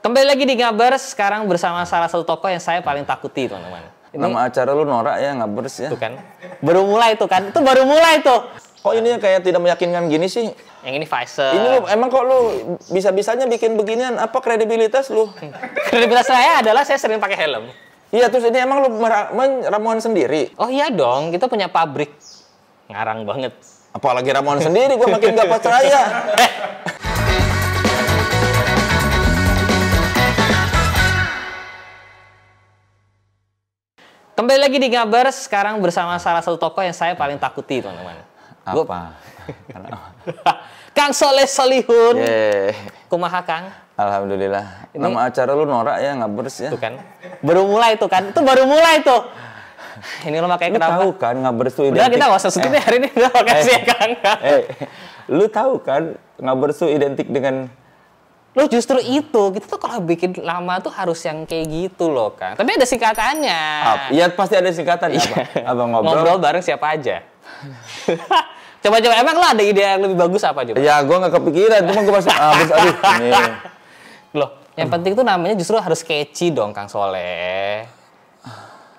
Kembali lagi di Ngabers, sekarang bersama salah satu tokoh yang saya paling takuti, teman-teman. Nama acara lu norak ya, Ngabers ya? Itu kan, baru mulai tuh kan, itu baru mulai tuh. Kok ini kayak tidak meyakinkan gini sih? Yang ini Pfizer. Ini lu, emang kok lu bisa-bisanya bikin beginian? Apa kredibilitas lu? Kredibilitas saya adalah saya sering pakai helm. Iya, terus ini emang lu ramuan sendiri? Oh iya dong, kita punya pabrik. Ngarang banget. Apalagi ramuan sendiri, gua makin gak percaya. Kembali lagi di Ngabers, sekarang bersama salah satu tokoh yang saya paling takuti, teman-teman. Apa? Kang Soleh Solihun. Yeay. Kumaha, Kang? Alhamdulillah. Ini- Nama acara lu norak ya, Ngabers ya? Itu kan, baru mulai tuh kan, itu baru mulai tuh. Ini lo makanya Lu kenapa? tahu kan Ngabers tuh Udah identik... kita nggak usah sebutnya hari ini, udah makasih ya, Kang. Lu tahu kan Ngabers tuh identik dengan... Lo justru itu, kita tuh kalau bikin lama tuh harus yang kayak gitu loh, Kang. Tapi ada singkatannya. Iya, pasti ada singkatan. Apa ngobrol? Ngobrol bareng siapa aja. Coba-coba, emang lo ada ide yang lebih bagus apa coba? Ya, gua nggak kepikiran. Cuma gua masih habis aduh. Nih. Loh, yang penting tuh namanya justru harus catchy dong, Kang Soleh.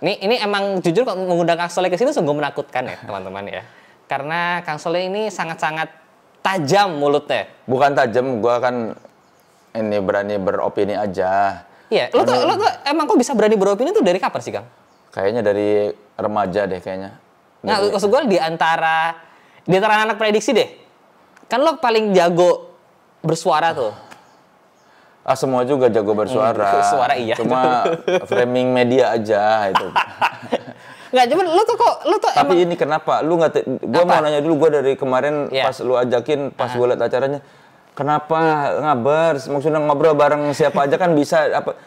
Ini emang jujur kok mengundang Kang Soleh ke sini sungguh menakutkan ya, teman-teman ya. Karena Kang Soleh ini sangat-sangat tajam mulutnya. Bukan tajam, gua kan ini berani beropini aja. Iya, lo tuh emang kok bisa berani beropini tuh dari kapan sih, Kang? Kayaknya dari remaja deh kayaknya. Nah, maksud gue di antara anak prediksi deh. Kan lo paling jago bersuara tuh. Semua juga jago bersuara. Suara iya. Cuma framing media aja itu. Nggak, cuman lo tuh Tapi emang... ini kenapa? Lu nggak? Gua mau nanya dulu. Gua dari kemarin Iya. pas lu ajakin, pas gua liat acaranya. Kenapa Ngabers? Maksudnya ngobrol bareng siapa aja kan bisa apa?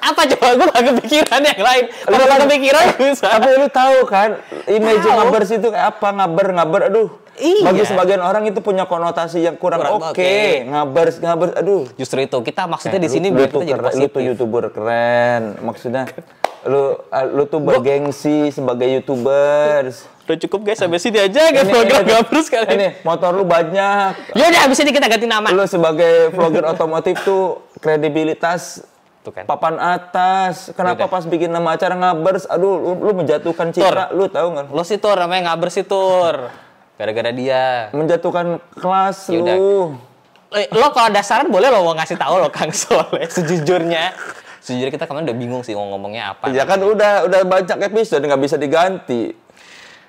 Apa coba? Gue gak kepikiran yang lain. Kalau gak kepikiran bisa. Tapi lu tahu kan, image Ngabers itu kayak apa? Ngaber, aduh. Iya. Bagi sebagian orang itu punya konotasi yang kurang oke. Ngabers, aduh. Justru itu, kita maksudnya di sini lu biar tuh kita jadi keren, lu positif. tuh YouTuber keren. Maksudnya lu tuh bergengsi sebagai YouTubers. Udah cukup guys, sampai sini aja guys. Program Ngabers kali ini. Ini motor lu banyak. Yaudah, habis ini kita ganti nama. Lu sebagai vlogger otomotif tuh kredibilitas Tuh kan. papan atas. Kenapa Yaudah. pas bikin nama acara Ngabers, aduh lu menjatuhkan citra, lu tahu nggak? Lo sih Tur, namanya Ngabers sih Tur. Gara-gara dia. Menjatuhkan kelas Yaudah. lu. Lo kalau dasaran boleh lo mau ngasih tahu lo Kang Soleh sejujurnya. Sejujurnya kita kemarin udah bingung sih mau ngomongnya apa. Ya kan udah banyak episode nggak bisa diganti.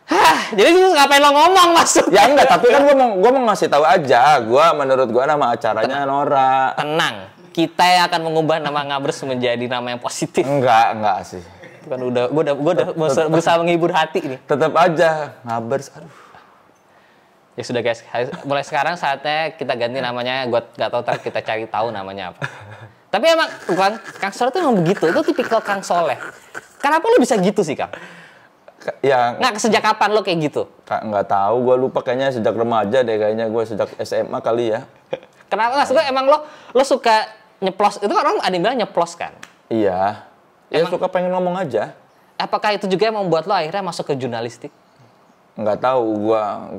Hah, jadi ngapain lo ngomong maksudnya? Ya enggak, tapi kan gua mau ngasih tahu aja. Menurut gua nama acaranya Nora. Tenang, kita yang akan mengubah nama Ngabers menjadi nama yang positif. Enggak sih. Itu kan gua udah berusaha menghibur hati ini. Tetap aja Ngabers. Aduh. Ya sudah guys, mulai sekarang saatnya kita ganti namanya. Gua nggak tahu, ntar kita cari tahu namanya apa. Tapi emang Kang Soleh tuh emang begitu. Itu tipikal Kang Soleh. Kenapa lo bisa gitu sih, Kang? Ya Nggak, sejak kapan lo kayak gitu? nggak tahu, gua lupa kayaknya sejak remaja deh, kayaknya gua sejak SMA kali ya. Kenapa? Maksud gue emang lo suka nyeplos? Itu kan orang ada yang bilang nyeplos kan? Iya. Ya suka pengen ngomong aja. Apakah itu juga yang membuat lo akhirnya masuk ke jurnalistik? Nggak tahu, gua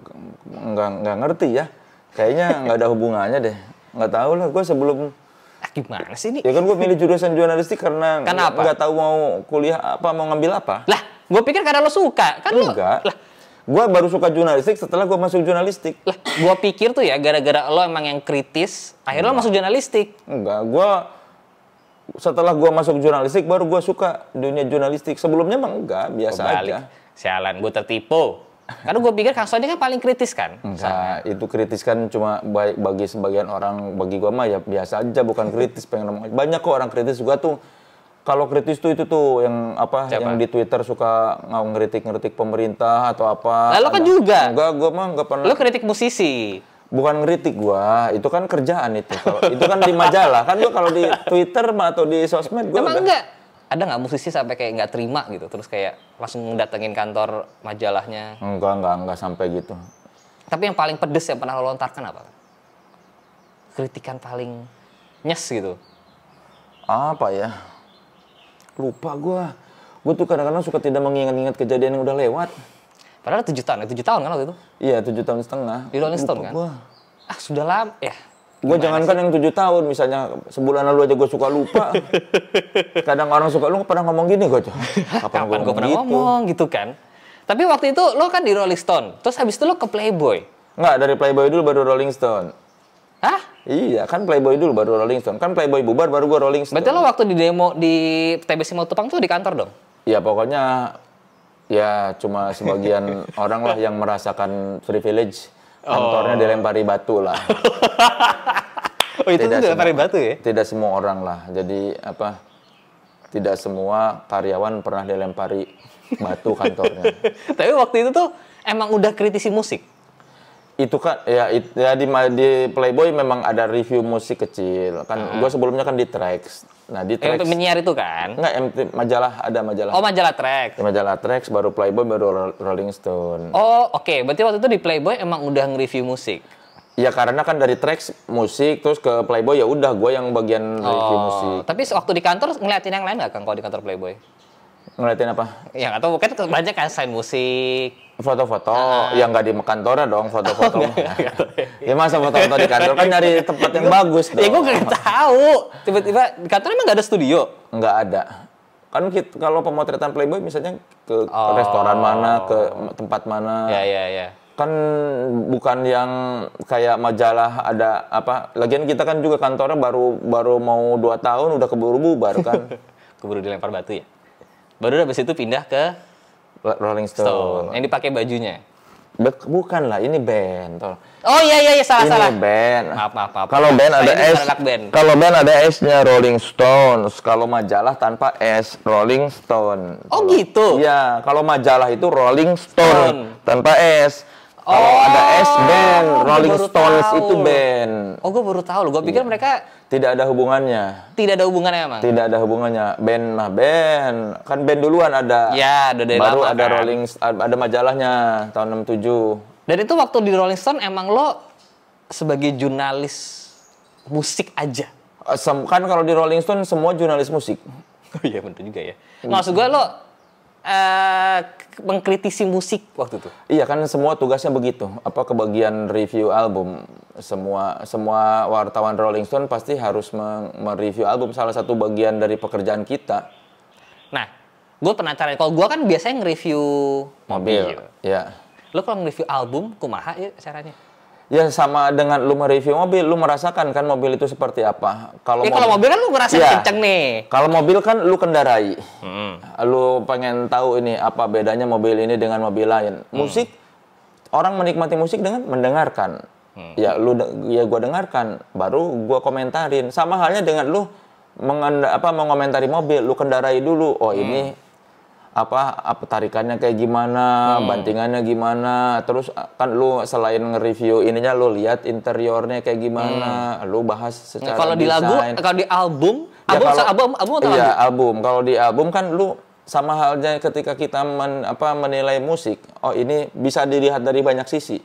nggak ngerti ya. Kayaknya nggak ada hubungannya deh. Nggak tahu lah, gua sebelum... Gimana sih ini? Ya kan gua milih jurusan jurnalistik karena Kenapa? nggak tahu mau kuliah apa, mau ngambil apa. Lah, gue pikir karena lo suka. Kan Enggak. Lah, Gua baru suka jurnalistik setelah gua masuk jurnalistik. gue pikir tuh ya gara-gara lo emang yang kritis, akhirnya lo masuk jurnalistik. Enggak, setelah gua masuk jurnalistik baru gua suka dunia jurnalistik. Sebelumnya emang enggak, biasa Kebalik. aja. Sialan, gue tertipu. Karena gue pikir Kang Soleh ini kan paling kritis kan? Enggak, itu kritis kan cuma baik bagi sebagian orang, bagi gua mah ya biasa aja, bukan kritis pengen ngomong. Banyak kok orang kritis juga tuh. Kalau kritis tuh itu tuh yang apa? Siapa? Yang di Twitter suka ngeritik pemerintah atau apa. Lah, lo kan juga. Enggak, gua mah enggak pernah. Lo kritik musisi. Bukan ngeritik gua, itu kan kerjaan itu. Itu kan di majalah. Kan gua kalau di Twitter mah atau di sosmed gua Emang udah... enggak? Ada nggak musisi sampai kayak nggak terima gitu, terus kayak langsung datengin kantor majalahnya? Enggak sampai gitu. Tapi yang paling pedes yang pernah lo lontarkan apa? Kritikan paling nyes gitu. Apa ya? Lupa gua. Gua tuh kadang-kadang suka tidak mengingat-ingat kejadian yang udah lewat. Padahal 7 tahun kan waktu itu? Iya, 7 tahun setengah. Di Rolling Stone Lupa kan? gua. Sudah lama ya. Gue jangankan yang 7 tahun, misalnya sebulan lalu aja gue suka lupa. Kadang orang suka, lu pernah ngomong gini gue? Kapan gue pernah ngomong gitu kan? Tapi waktu itu lo kan di Rolling Stone, terus habis itu lo ke Playboy. Nggak, dari Playboy dulu baru Rolling Stone. Hah? Iya, kan Playboy dulu baru Rolling Stone. Kan Playboy bubar baru gue Rolling Stone. Berarti lo waktu di demo di TBC Matupang tuh di kantor dong? Ya pokoknya, ya cuma sebagian orang lah yang merasakan privilege. Kantornya dilempari batu lah. Oh itu tuh dilempari batu ya? Tidak semua orang lah. Jadi apa? Tidak semua karyawan pernah dilempari batu kantornya. Tapi waktu itu tuh emang udah kritisi musik. Itu kan ya, di Playboy memang ada review musik kecil. Kan gue sebelumnya kan di Trax. Nah, di Trax Penyiar itu kan? Enggak, majalah, ada majalah. Oh, majalah Trax. Majalah Trax, baru Playboy, baru Rolling Stone. Oh, oke. Berarti waktu itu di Playboy emang udah nge-review musik. Ya karena kan dari Trax musik, terus ke Playboy ya udah gue yang bagian review musik. Tapi waktu di kantor ngeliatin yang lain nggak Kang kalau di kantor Playboy? Ngeliatin apa? Yang atau bukan banyak kan sign musik. Foto-foto, yang nggak di kantornya dong, foto-foto. Ya masa foto-foto di kantor, kan nyari tempat yang bagus dong. Ya gue nggak tahu. Tiba-tiba di kantor emang nggak ada studio? Nggak ada. Kan kalau pemotretan Playboy misalnya ke restoran mana, ke tempat mana. Ya. Kan bukan yang kayak majalah ada apa. Lagian kita kan juga kantornya baru mau 2 tahun udah keburu bubar kan. Keburu dilempar batu ya? Baru habis itu pindah ke Rolling Stone. Yang dipakai bajunya. Bukan lah, ini band. Oh iya salah. Ini band. Maaf. Kalau band ada S. Band. Kalau band ada S-nya Rolling Stones. Kalau majalah tanpa S, Rolling Stone. Oh gitu. Iya, kalau majalah itu Rolling Stone tanpa S. Kalau ada S band, Rolling Stones itu band. Oh, gue baru tahu loh. Gue pikir mereka tidak ada hubungannya. Tidak ada hubungannya emang. Tidak ada hubungannya. Band mah band. Kan band duluan ada. Ya, udah dari baru lama, ada kan? Rolling, ada majalahnya tahun 67. Dan itu waktu di Rolling Stone emang lo sebagai jurnalis musik aja. Kan kalau di Rolling Stone semua jurnalis musik. Oh iya bener juga ya. Maksud gue lo mengkritisi musik waktu itu. Iya kan semua tugasnya begitu. Apa kebagian review album. Semua wartawan Rolling Stone pasti harus mereview album. Salah satu bagian dari pekerjaan kita. Nah, gue penasaran. Kalau gue kan biasanya nge-review mobil. Ya. Lo kalau nge-review album, kumaha ya caranya? Ya sama dengan lu mereview mobil, lu merasakan kan mobil itu seperti apa. Kalau mobil kan lu ngerasa kenceng nih. Kalau mobil kan lu kendarai. Lu pengen tahu ini apa bedanya mobil ini dengan mobil lain. Musik, orang menikmati musik dengan mendengarkan. Ya gua dengarkan, baru gua komentarin. Sama halnya dengan lu mengomentari mobil, lu kendarai dulu. Oh ini apa tarikannya kayak gimana, bantingannya gimana, terus kan lu selain nge-review ininya lu lihat interiornya kayak gimana, lu bahas secara kalau di lagu, kalau di album, album. Kalau di album kan lu sama halnya ketika kita menilai musik, oh ini bisa dilihat dari banyak sisi.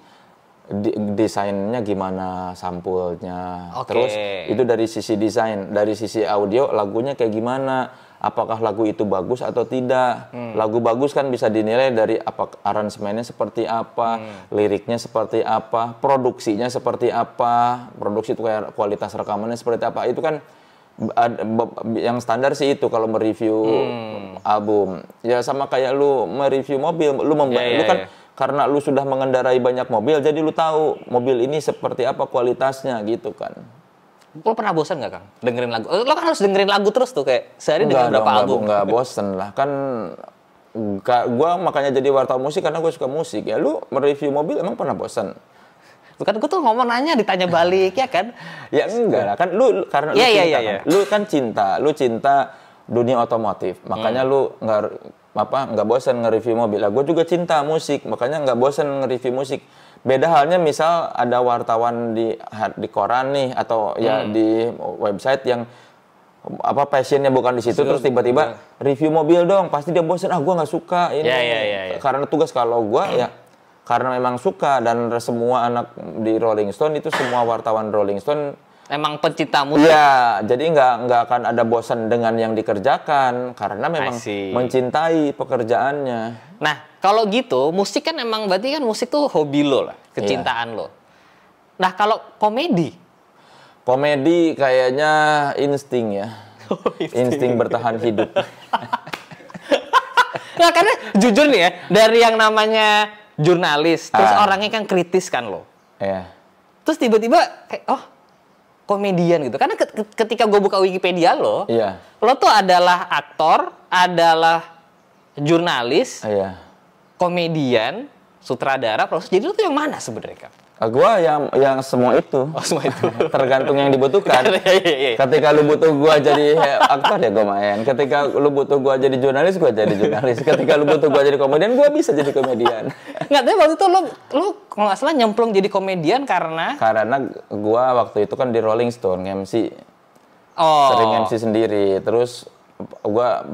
Desainnya gimana, sampulnya, terus itu dari sisi desain, dari sisi audio lagunya kayak gimana. Apakah lagu itu bagus atau tidak? Lagu bagus kan bisa dinilai dari apa aransemennya seperti apa, liriknya seperti apa, produksinya seperti apa, produksi itu kayak kualitas rekamannya seperti apa. Itu kan yang standar sih itu kalau mereview album. Ya sama kayak lu mereview mobil, lu kan karena lu sudah mengendarai banyak mobil, jadi lu tahu mobil ini seperti apa kualitasnya gitu kan. Lo pernah bosan nggak Kang dengerin lagu? Lo kan harus dengerin lagu terus tuh kayak sehari dengerin berapa album? Nggak bosan lah kan. Gua makanya jadi wartawan musik karena gue suka musik. Ya lu mereview mobil emang pernah bosan? Bukan gue tuh ngomong nanya ditanya balik ya kan? Ya enggak lah kan lu karena lu cinta kan. Lu cinta dunia otomotif. Makanya lu nggak bosan nge-review mobil. Lah gue juga cinta musik, makanya nggak bosan nge-review musik. Beda halnya misal ada wartawan di koran nih atau ya di website yang passionnya bukan di situ terus tiba-tiba review mobil dong, pasti dia bosan, gue nggak suka ini. Karena tugas kalau gue ya karena memang suka, dan semua anak di Rolling Stone itu semua wartawan Rolling Stone emang pencinta musik. Iya, jadi nggak akan ada bosan dengan yang dikerjakan karena memang mencintai pekerjaannya. Nah, kalau gitu musik kan emang berarti kan musik tuh hobi lo lah, kecintaan lo. Nah, kalau komedi? Komedi kayaknya insting ya. Insting bertahan hidup. Nah, karena jujur nih ya, dari yang namanya jurnalis, terus orangnya kan kritis kan lo. Iya. Terus tiba-tiba kayak, oh komedian gitu. Karena ketika gue buka Wikipedia lo, Iya. lo tuh adalah aktor, adalah jurnalis, Iya. komedian, sutradara, produser. Jadi lo tuh yang mana sebenarnya, Kang? Gua yang semua itu. Oh, semua itu. Tergantung yang dibutuhkan. Iya. Ketika lu butuh gua jadi aktor ya gua main. Ketika lu butuh gua jadi jurnalis, gua jadi jurnalis. Ketika lu butuh gua jadi komedian, gua bisa jadi komedian. Nggak, tapi waktu itu lo kalau nggak salah nyemplung jadi komedian karena Gua waktu itu kan di Rolling Stone MC. Oh. Sering MC sendiri. Terus gua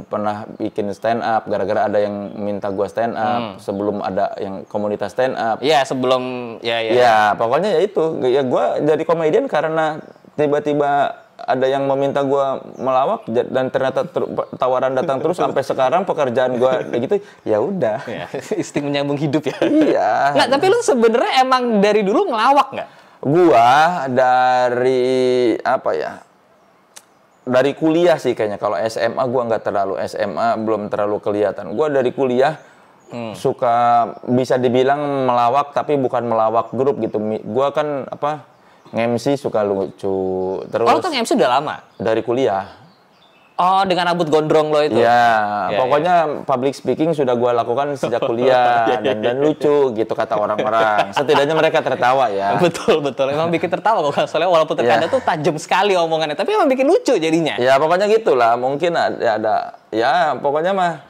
pernah bikin stand up gara-gara ada yang minta gua stand up sebelum ada yang komunitas stand up. Iya, sebelum Ya, pokoknya ya itu. Ya gua jadi komedian karena tiba-tiba ada yang meminta gua melawak dan ternyata tawaran datang terus sampai sekarang pekerjaan gua kayak gitu. Ya udah. Ya, insting menyambung hidup ya. Iya. Nggak, tapi lu sebenarnya emang dari dulu ngelawak nggak? Gua dari apa ya? Dari kuliah sih kayaknya. Kalau SMA gua nggak terlalu, SMA belum terlalu kelihatan. Gua dari kuliah suka bisa dibilang melawak tapi bukan melawak grup gitu. Gua kan apa nge-MC suka lucu. Terus Kalau tuh nge-MC udah lama? dari kuliah. Oh, dengan rambut gondrong lo itu? Ya, pokoknya public speaking sudah gua lakukan sejak kuliah dan lucu gitu kata orang-orang. Setidaknya mereka tertawa ya. Betul. Emang bikin tertawa kok, soalnya walaupun terkadang tuh tajam sekali omongannya, tapi emang bikin lucu jadinya. Ya pokoknya gitulah. Mungkin ada ya pokoknya mah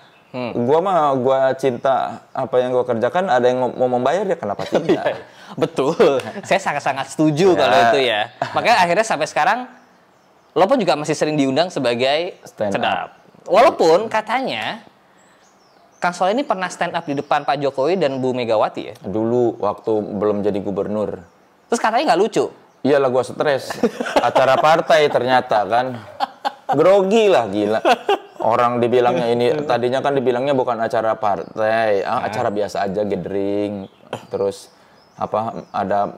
gua cinta apa yang gua kerjakan. Ada yang mau membayar ya kenapa tidak? Betul. Saya sangat-sangat setuju kalau itu ya. Makanya akhirnya sampai sekarang lo pun juga masih sering diundang sebagai stand up. Walaupun katanya Kang Soleh ini pernah stand up di depan Pak Jokowi dan Bu Megawati ya? Dulu waktu belum jadi gubernur. Terus katanya nggak lucu? Iyalah gua stres. Acara partai ternyata kan. Grogi lah gila. Orang dibilangnya ini, tadinya kan dibilangnya bukan acara partai. Acara biasa aja, gathering. Terus apa ada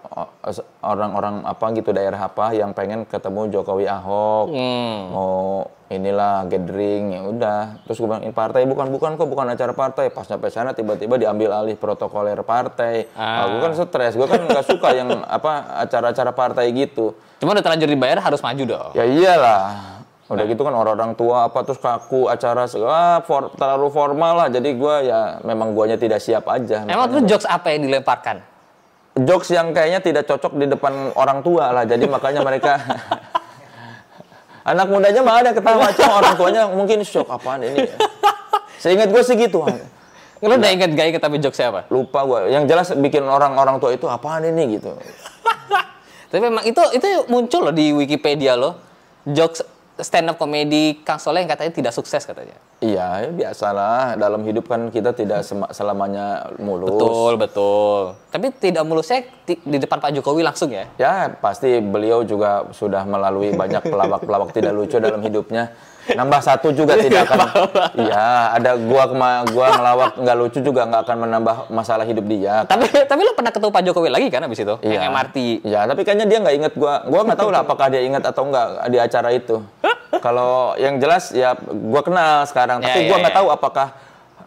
orang-orang apa gitu daerah apa yang pengen ketemu Jokowi Ahok mau inilah gathering ya udah terus gue bilang ini partai bukan acara partai pas sampai sana tiba-tiba diambil alih protokoler partai gue kan stres gue kan nggak suka yang apa acara-acara partai gitu cuma udah terlanjur dibayar harus maju dong ya iyalah udah gitu kan orang-orang tua apa terus kaku acara terlalu formal lah jadi gue ya memang guanya tidak siap aja emang tuh jokes apa yang dilemparkan jokes yang kayaknya tidak cocok di depan orang tua lah, jadi makanya mereka anak mudanya mah ada ketawa, cuma orang tuanya mungkin shock apaan ini. Seingat gue sih gitu. Lu udah inget gak tapi jokes siapa? Lupa gue. Yang jelas bikin orang tua itu apaan ini gitu. Tapi memang itu muncul loh di Wikipedia lo, jokes stand up komedi Kang Soleh yang katanya tidak sukses katanya. Iya, ya biasalah. Dalam hidup kan kita tidak selamanya mulus. Betul. Tapi tidak mulusnya di depan Pak Jokowi langsung ya? Ya, pasti beliau juga sudah melalui banyak pelawak-pelawak tidak lucu dalam hidupnya. Nambah satu juga tidak akan. Iya, ada gua ngelawak nggak lucu juga nggak akan menambah masalah hidup dia. Tapi lo pernah ketemu Pak Jokowi lagi kan abis itu? Iya. Yang MRT. Iya, tapi kayaknya dia nggak inget gua. Gua nggak tahu lah apakah dia inget atau nggak di acara itu. Kalau yang jelas ya gua kenal sekarang, tapi gua nggak tahu apakah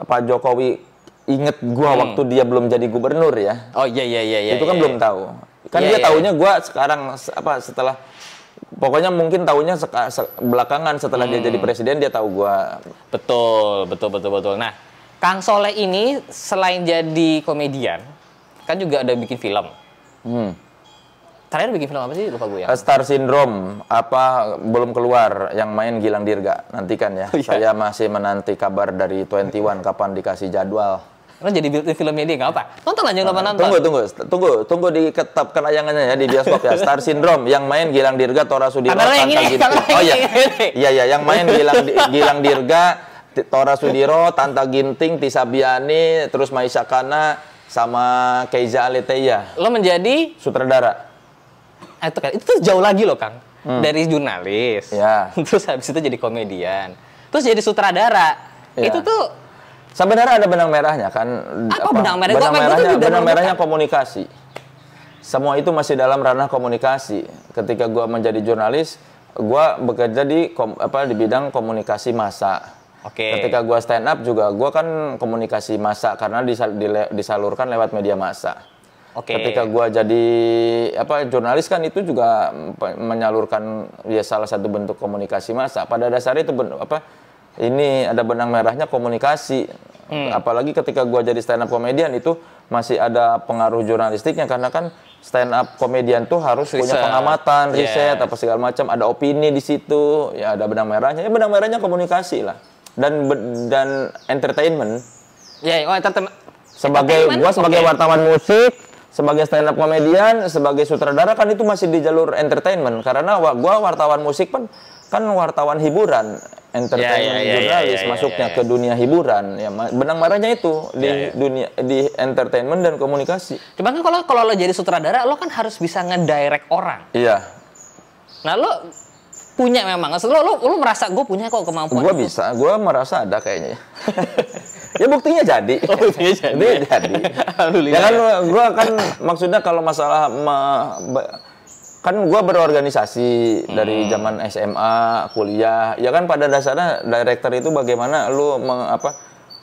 Pak Jokowi inget gua waktu dia belum jadi gubernur ya. Oh iya. Itu kan belum tahu. Kan dia taunya gua sekarang apa setelah pokoknya mungkin tahunya belakangan setelah dia jadi presiden dia tahu gua. Betul. Nah, Kang Soleh ini selain jadi komedian, kan juga ada bikin film. Terakhir bikin film apa sih? Lupa gue ya. Star Syndrome apa belum keluar yang main Gilang Dirga. Nantikan ya. Saya masih menanti kabar dari 21 kapan dikasih jadwal. Lo jadi filmnya dia nggak apa? Nonton aja nonton. Tunggu diketap kenayangannya ya di bioskop ya. Star Syndrome yang main Gilang Dirga, Tora Sudiro, Tanta Ginting. Oh iya. Iya yang main Gilang Dirga, Tora Sudiro, Tanta Ginting, Tisa Biani, terus Maisha Kana sama Keiza Aletheia. Lo menjadi sutradara. Itu tuh jauh lagi loh Kang. Dari jurnalis. Ya. Terus habis itu jadi komedian. Terus jadi sutradara. Ya. Itu tuh sebenarnya ada benang merahnya kan. Apa benang merah? Benang merahnya komunikasi. semua itu masih dalam ranah komunikasi. Ketika gue menjadi jurnalis, gue bekerja di bidang komunikasi massa. Ketika gue stand up juga, gue kan komunikasi massa karena disalurkan lewat media massa. Ketika gue jadi jurnalis kan itu juga menyalurkan ya salah satu bentuk komunikasi massa. Pada dasarnya itu ini ada benang merahnya komunikasi. Apalagi ketika gue jadi stand up komedian itu masih ada pengaruh jurnalistiknya karena kan stand up komedian tuh harus punya pengamatan, riset, apa segala macam, ada opini di situ, ya ada benang merahnya. Ya benang merahnya komunikasi lah. Dan entertainment. Ya, entertainment. Sebagai wartawan musik, sebagai stand up komedian, sebagai sutradara kan itu masih di jalur entertainment karena gua wartawan musik kan wartawan hiburan, entertainment jurnalis masuknya ke dunia hiburan. Ya benang merahnya itu di dunia di entertainment dan komunikasi. Cuma kan kalau lo jadi sutradara lo kan harus bisa ngedirect orang. Iya. Nah, lo punya memang. Lo merasa gue punya kok kemampuan. Gue bisa, gue merasa ada kayaknya. Ya buktinya jadi. Buktinya jadi. Alhamdulillah. Ya kan gue kan maksudnya kalau masalah kan gue berorganisasi dari zaman SMA, kuliah. Ya kan pada dasarnya director itu bagaimana lu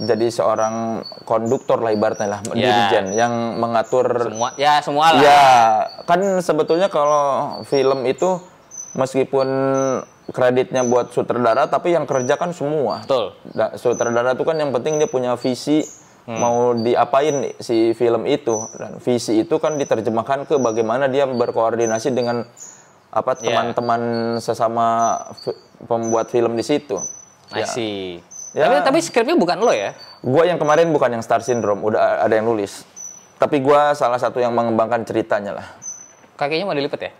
jadi seorang konduktor lah ibaratnya lah, dirijen yang mengatur semua lah. Ya, kan sebetulnya kalau film itu meskipun kreditnya buat sutradara tapi yang kerja kan semua. Betul. Sutradara itu kan yang penting dia punya visi mau diapain si film itu, dan visi itu kan diterjemahkan ke bagaimana dia berkoordinasi dengan teman-teman sesama pembuat film di situ. I see. Ya. Tapi skripnya bukan lo ya? Gua yang kemarin bukan yang Star Syndrome, udah ada yang nulis. Tapi gua salah satu yang mengembangkan ceritanya lah. Kakinya mau dilipat ya?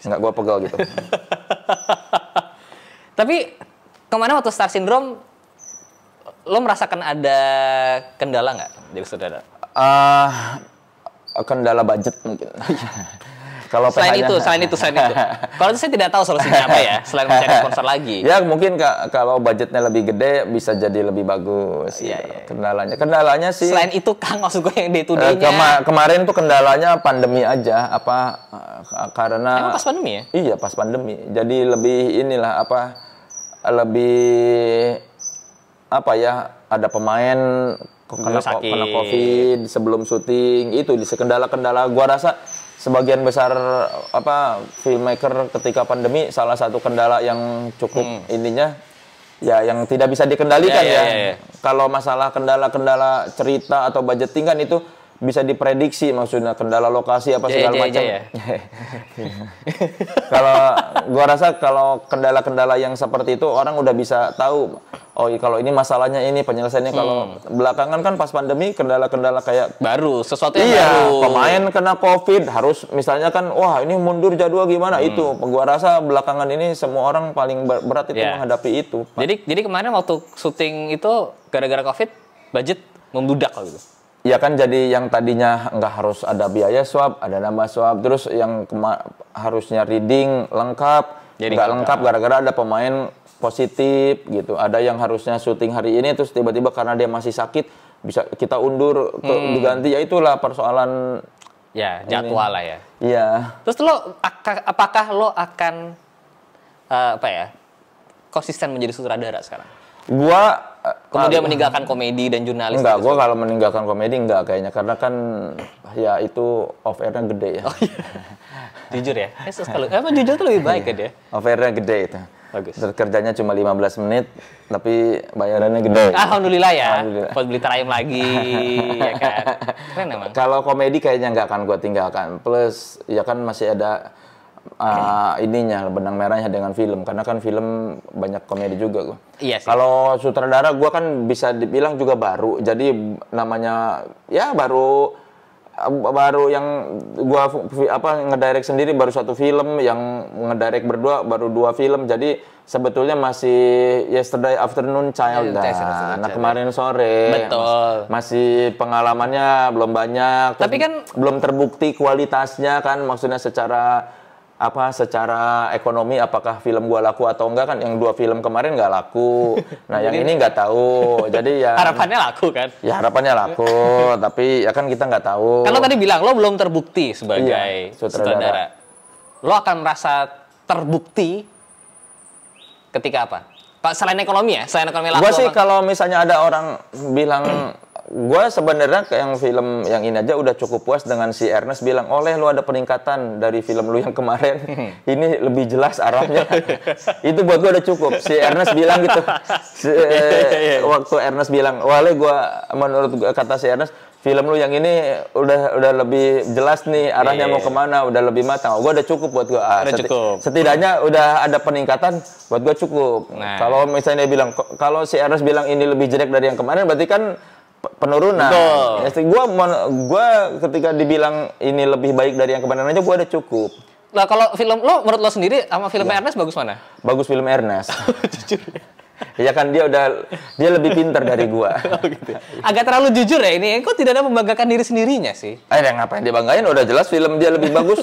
Enggak, gua pegal gitu. Tapi kemana waktu Star Syndrome lo merasakan ada kendala nggak jadi sutradara? Kendala budget mungkin. Kalau selain itu. Kalau itu saya tidak tahu solusinya apa ya, selain mencari sponsor lagi. Ya mungkin kalau budgetnya lebih gede bisa jadi lebih bagus. Iya. Kendalanya sih. Selain itu Kang, maksud gue yang day-to-day-nya. Kemarin tuh kendalanya pandemi aja, karena. Emang pas pandemi ya? Iya pas pandemi. Jadi lebih ada pemain kena COVID sebelum syuting, itu di kendala-kendala gua rasa sebagian besar filmmaker ketika pandemi salah satu kendala yang cukup ininya ya yang tidak bisa dikendalikan ya. Kalau masalah kendala-kendala cerita atau budgeting kan itu bisa diprediksi, maksudnya kendala lokasi apa segala macam. Kalau gua rasa kalau kendala-kendala yang seperti itu orang udah bisa tahu, oh kalau ini masalahnya ini penyelesaiannya. Kalau belakangan kan pas pandemi kendala-kendala kayak sesuatu yang baru. Pemain kena COVID harus misalnya kan wah ini mundur jadwal gimana itu. Gua rasa belakangan ini semua orang paling berat itu menghadapi itu. Jadi kemarin waktu syuting itu gara-gara COVID budget membludak gitu. Ya kan jadi yang tadinya nggak harus ada biaya swab, ada nambah swab, terus yang harusnya reading lengkap, nggak lengkap gara-gara ada pemain positif gitu. Ada yang harusnya syuting hari ini terus tiba-tiba karena dia masih sakit bisa kita undur diganti, ya itulah persoalan jadwal lah ya. Iya. Terus apakah lo akan konsisten menjadi sutradara sekarang? Gua kemudian meninggalkan komedi dan jurnalis. Enggak, gua kalau meninggalkan komedi enggak kayaknya, karena kan ya itu off air-nya gede ya. Oh iya. Jujur ya. Emang jujur tuh lebih baik kan ya? Off air-nya gede itu. Bagus. Terus kerjanya cuma 15 menit tapi bayarannya gede. Alhamdulillah ya. Buat beli terayam lagi ya kan. Keren emang. Kalau komedi kayaknya enggak akan gua tinggalkan. Plus ya kan masih ada ininya benang merahnya dengan film, karena kan film banyak komedi juga gua. Iya sih. Kalau sutradara gua kan bisa dibilang juga baru. Jadi namanya ya baru yang gua ngedirect sendiri baru satu film, yang ngedirect berdua baru 2 film. Jadi sebetulnya masih Yesterday Afternoon Child anak kemarin sore. Betul. Masih pengalamannya belum banyak. Tapi kan belum terbukti kualitasnya kan, maksudnya secara apa secara ekonomi apakah film gua laku atau enggak kan, yang 2 film kemarin nggak laku. Nah, yang ini nggak tahu. Jadi ya harapannya laku kan? Ya harapannya laku, tapi ya kan kita nggak tahu. Kan lo tadi bilang lo belum terbukti sebagai sutradara. Lo akan merasa terbukti ketika apa? Pak, selain ekonomi ya, selain ekonomi laku. Gue sih kalau misalnya ada orang bilang, gue sebenarnya yang film yang ini aja udah cukup puas dengan si Ernest bilang, oleh lu ada peningkatan dari film lu yang kemarin, ini lebih jelas arahnya. Itu buat gue udah cukup. Si Ernest bilang gitu. Waktu Ernest bilang, oleh gue menurut kata si Ernest, film lu yang ini udah lebih jelas nih arahnya mau kemana, udah lebih matang. Gue udah cukup buat gue. Setidaknya udah ada peningkatan buat gue cukup. Nah. Kalau misalnya dia bilang, kalau si Ernest bilang ini lebih jelek dari yang kemarin, berarti kan penurunan. Ya, gue ketika dibilang ini lebih baik dari yang kemarin aja gue udah cukup. Lah kalau film lo, menurut lo sendiri sama film Ernest bagus mana? Bagus film Ernest. Jujur. Ya kan dia lebih pintar dari gua. Oh, gitu. Agak terlalu jujur ya ini. Kok tidak ada membanggakan diri sendirinya sih? Ngapain dia banggain? Udah jelas film dia lebih bagus.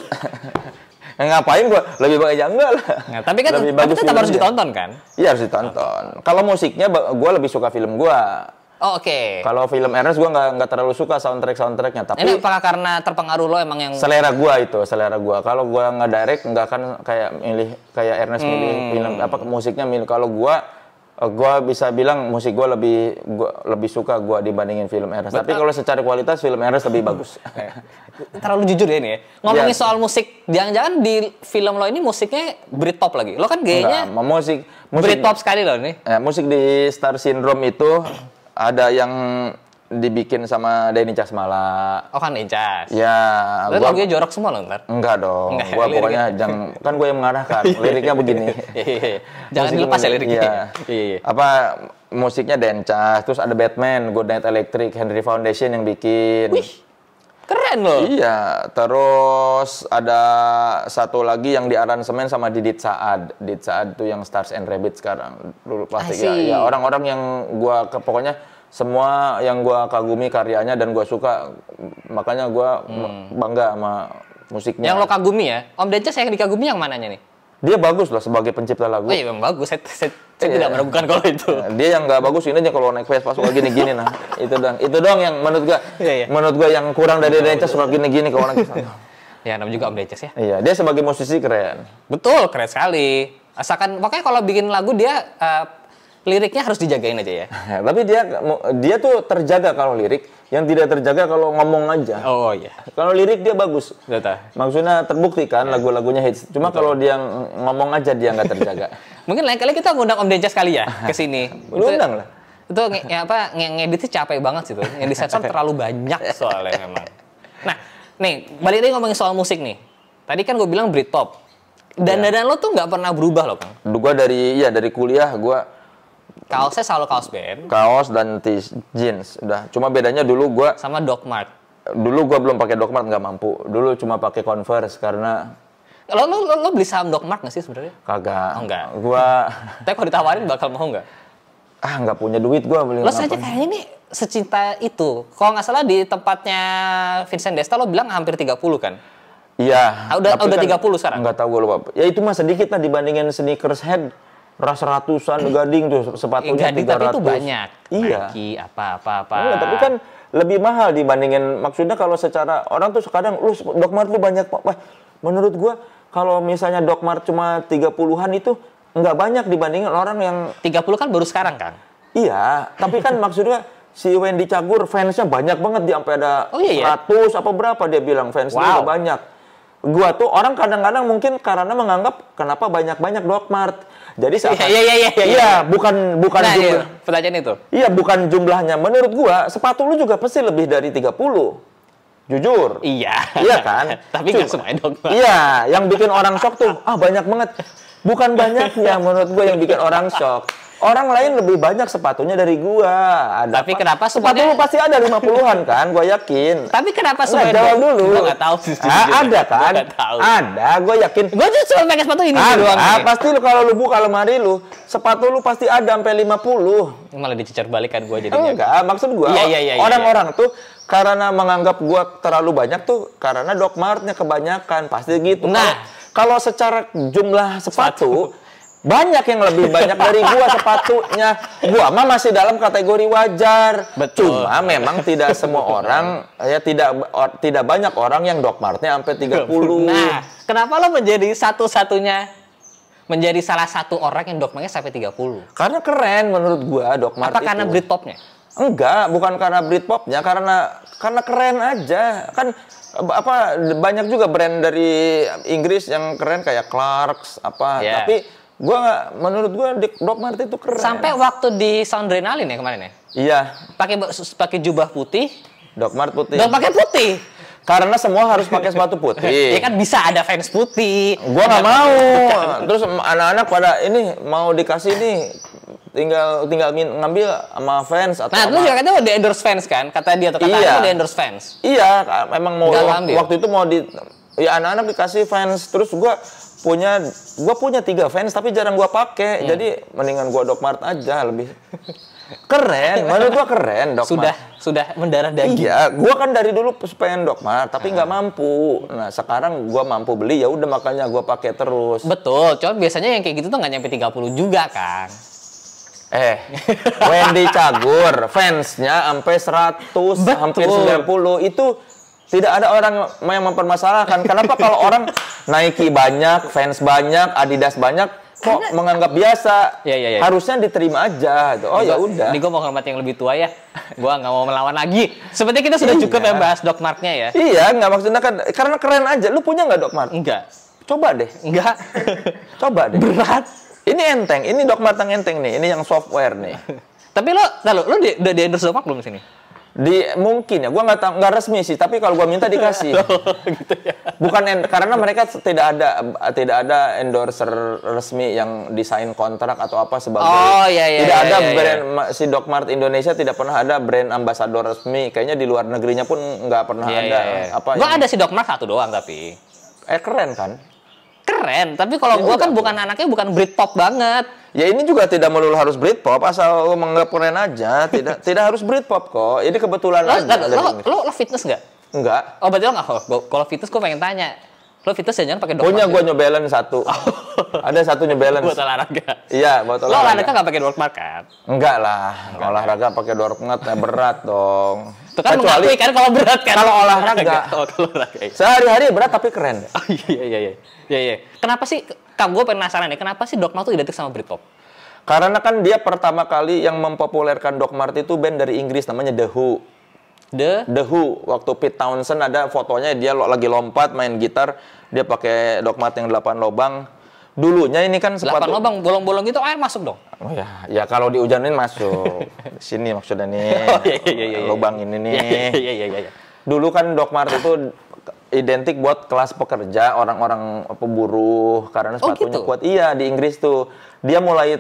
Ngapain gua lebih bagus ya enggak lah. Nah, tapi kan tetap harus ditonton kan? Iya harus ditonton. Kalau musiknya gua lebih suka film gua. Oh, oke. Kalau film Ernest gua nggak terlalu suka soundtracknya. Tapi ini apakah karena terpengaruh lo emang yang selera gua. Kalau gua ngedirect nggak akan kayak Ernest milih film musiknya milih. Kalau gua bisa bilang musik gue lebih suka gue dibandingin film Ernest. Tapi kalau secara kualitas film Ernest lebih bagus. Terlalu jujur ya ini ya. Ngomongin soal musik, jangan-jangan di film lo ini musiknya Britpop lagi. Lo kan gayanya musik Britpop sekali lo nih. Ya, musik di Star Syndrome itu ada yang dibikin sama Denny Casmala. Oh kan Denny. Ya. Berarti lagunya jorok semua loh ntar? Enggak dong. Gua pokoknya kan gue yang mengarahkan. Liriknya begini. Jangan dilepas ya liriknya. Iya. Musiknya Denny, terus ada Batman, Good Night Electric, Henry Foundation yang bikin. Wih, keren loh. Iya. Terus ada satu lagi yang diaransemen sama Didit Saad. Didit Saad tuh yang Stars and Rabbits sekarang. Dulu pasti ya orang-orang yang gua pokoknya semua yang gue kagumi karyanya dan gue suka, makanya gue bangga sama musiknya. Yang lo kagumi ya? Om Dences yang dikagumi yang mananya nih? Dia bagus loh sebagai pencipta lagu. Oh iya memang bagus, saya tidak meragukan kalau itu. Dia yang nggak bagus ini aja kalau naik Vespa suka gini-gini nah. Itu dong yang menurut gue yang kurang dari Dences suka gini-gini kalau naik Vespa. Ya namanya juga Om Dences ya. Iya, dia sebagai musisi keren. Betul, keren sekali. Asalkan pokoknya kalau bikin lagu dia liriknya harus dijagain aja ya. Tapi dia tuh terjaga kalau lirik, yang tidak terjaga kalau ngomong aja. Oh iya. Kalau lirik dia bagus. Betul. Maksudnya terbukti kan lagu-lagunya hits. Cuma kalau dia ngomong aja dia nggak terjaga. Mungkin lain kali kita ngundang Om Dences kali ya ke sini. Undang lah. Itu ngeditnya capek banget sih tuh. Yang disensor terlalu banyak soalnya memang. Nah, nih balik lagi ngomongin soal musik nih. Tadi kan gue bilang Britpop. Dan lo tuh nggak pernah berubah loh, Kang. Gue dari kuliah kaosnya selalu kaos band. Kaos dan jeans, udah. Cuma bedanya dulu gue sama Doc Mart. Dulu gue belum pakai Doc Mart, nggak mampu. Dulu cuma pakai Converse karena. Lo beli saham Doc Mart nggak sih sebenarnya? Kagak. Oh, enggak. Tapi kalau ditawarin bakal mau nggak? Nggak punya duit gue beli. Lo saja kayaknya nih secinta itu. Kalau nggak salah di tempatnya Vincent Desta lo bilang hampir 30 kan? Iya. Udah 30 sekarang? Nggak tahu gue lupa. Ya itu mah sedikit lah dibandingin sneakers head. Ratusan gading tuh sepatunya 300. Tapi itu banyak. Iya. Nike, apa. Tapi kan lebih mahal dibandingin, maksudnya kalau secara orang tuh kadang lu Doc Mart lu banyak. Menurut gua kalau misalnya Doc Mart cuma 30-an itu nggak banyak dibandingin orang yang 30 kan baru sekarang kan? Iya, tapi kan maksudnya si Wendy Cagur fansnya banyak banget, dia sampai ada 100 apa berapa dia bilang fansnya udah banyak. Gua tuh orang kadang-kadang mungkin karena menganggap kenapa banyak-banyak Doc Mart. Jadi iya, bukan nah, jumlah. Pertanyaan itu. Iya, bukan jumlahnya. Menurut gua, sepatu lu juga pasti lebih dari 30. Jujur. Iya. Iya kan? Tapi nggak semuanya Doc Mart. Iya, yang bikin orang shock tuh, banyak banget. Bukan banyaknya menurut gua yang bikin orang shock. Orang lain lebih banyak sepatunya dari gua. Tapi kenapa sepatu lu pasti ada 50-an kan? Gua yakin. Tapi kenapa semuanya? Jawab dulu. Gua nggak tahu sih. Ada kan? Ada, gua yakin. Gua tuh cuma pakai sepatu ini doang. Pasti lu kalau lu buka lemari lu, sepatu lu pasti ada sampai 50. Malah dicecer balikan gua jadinya. Enggak, maksud gua orang-orang tuh karena menganggap gua terlalu banyak tuh karena Doc Mart-nya kebanyakan, pasti gitu. Nah, kalau secara jumlah sepatu banyak yang lebih banyak dari gua sepatunya. Gua mah masih dalam kategori wajar. Betul. Cuma memang tidak semua orang ya tidak banyak orang yang Doc Mart-nya sampai 30. Nah, kenapa lo menjadi menjadi salah satu orang yang Doc Mart-nya sampai 30? Karena keren menurut gua Doc Mart. Apa karena Britpop-nya? Enggak, bukan karena Britpop-nya, karena keren aja. Kan banyak juga brand dari Inggris yang keren kayak Clarks Yeah. Tapi menurut gua Doc Mart itu keren. Sampai waktu di Soundrenalin ya kemarin ya? Iya. Pakai jubah putih. Doc Mart putih. Dong pakai putih. Karena semua harus pakai sepatu putih. Ya kan bisa ada fans putih. Gua nggak mau. Terus anak-anak pada ini mau dikasih nih tinggal ngambil sama fans atau Nah, lu juga katanya mau di endorse fans kan? Kata dia atau kata Iya. mau di endorse fans. Iya, memang mau Nggak waktu itu mau ya anak-anak dikasih fans. Terus gua punya 3 fans tapi jarang gua pakai. Jadi mendingan gua Doc Mart aja lebih keren. Menurut gua keren Doc Mart. Sudah mendarah daging. Iya, gua kan dari dulu pengen Doc Mart tapi nggak mampu. Nah, sekarang gua mampu beli ya udah makanya gua pakai terus. Betul, cuman biasanya yang kayak gitu tuh nggak nyampe 30 juga kan. Wendy Cagur fansnya sampai 100, Betul. hampir 90 itu tidak ada orang yang mempermasalahkan. Kenapa kalau orang Nike banyak, fans banyak, Adidas banyak, kok menganggap biasa? Ya. Harusnya diterima aja. Oh ya udah. Ini gue mau hormat yang lebih tua ya. Gue nggak mau melawan lagi. Sepertinya kita sudah cukup ya bahas Doc Mart-nya ya. Iya, nggak maksudnya kan karena keren aja. Lu punya nggak Doc Mart? Enggak. Coba deh. Enggak. Coba deh. Berat. Ini enteng. Ini Doc Mart yang enteng nih. Ini yang software nih. Tapi lo udah di endorse Doc Mart belum sini? Mungkin ya, gua nggak resmi sih, tapi kalau gua minta dikasih. Gitu ya. Karena mereka tidak ada endorser resmi yang desain kontrak atau apa sebagai. Oh iya. Tidak ada iya. brand si Doc Mart Indonesia tidak pernah ada brand ambasador resmi. Kayaknya di luar negerinya pun nggak pernah ada. Apa? Gua ada si Doc Mart 1 doang tapi. Keren kan? Keren, tapi kalau gua kan bukan anaknya bukan Britpop banget. Ya ini juga tidak melulu harus Britpop, asal lo menganggap keren aja. Tidak harus Britpop kok. Ini kebetulan aja. Lo fitness nggak? Enggak. Oh berarti lo nggak? Kalau fitness gua pengen tanya. Lo fitness jangan pakai Doc Mart. Punya gua New Balance 1. Ada 1 New Balance. Buat olahraga. Iya, buat olahraga. Lo olahraga nggak pakai Doc Mart kan? Enggak lah. Olahraga pakai Doc Mart ya berat dong. Itu kan mengakui kan kalau berat kan? Kalau olahraga. Kalau olahraga. Sehari-hari berat tapi keren. Oh, iya. Kenapa sih? Gue penasaran ya. Kenapa sih Doc Mart tuh identik sama Britpop? Karena kan dia pertama kali yang mempopulerkan Doc Mart itu band dari Inggris namanya The Who. The Who. Waktu Pete Townshend ada fotonya dia lagi lompat main gitar, dia pakai Doc Mart yang 8 lobang. Dulunya ini kan sepatu 8 lobang bolong-bolong gitu air masuk dong. Oh ya kalau dihujanin masuk. Sini maksudnya nih. Iya. Lobang ini nih. Iya. Dulu kan Doc Mart itu identik buat kelas pekerja, orang-orang pemburuh karena sepatunya kuat. Iya, di Inggris tuh. Dia mulai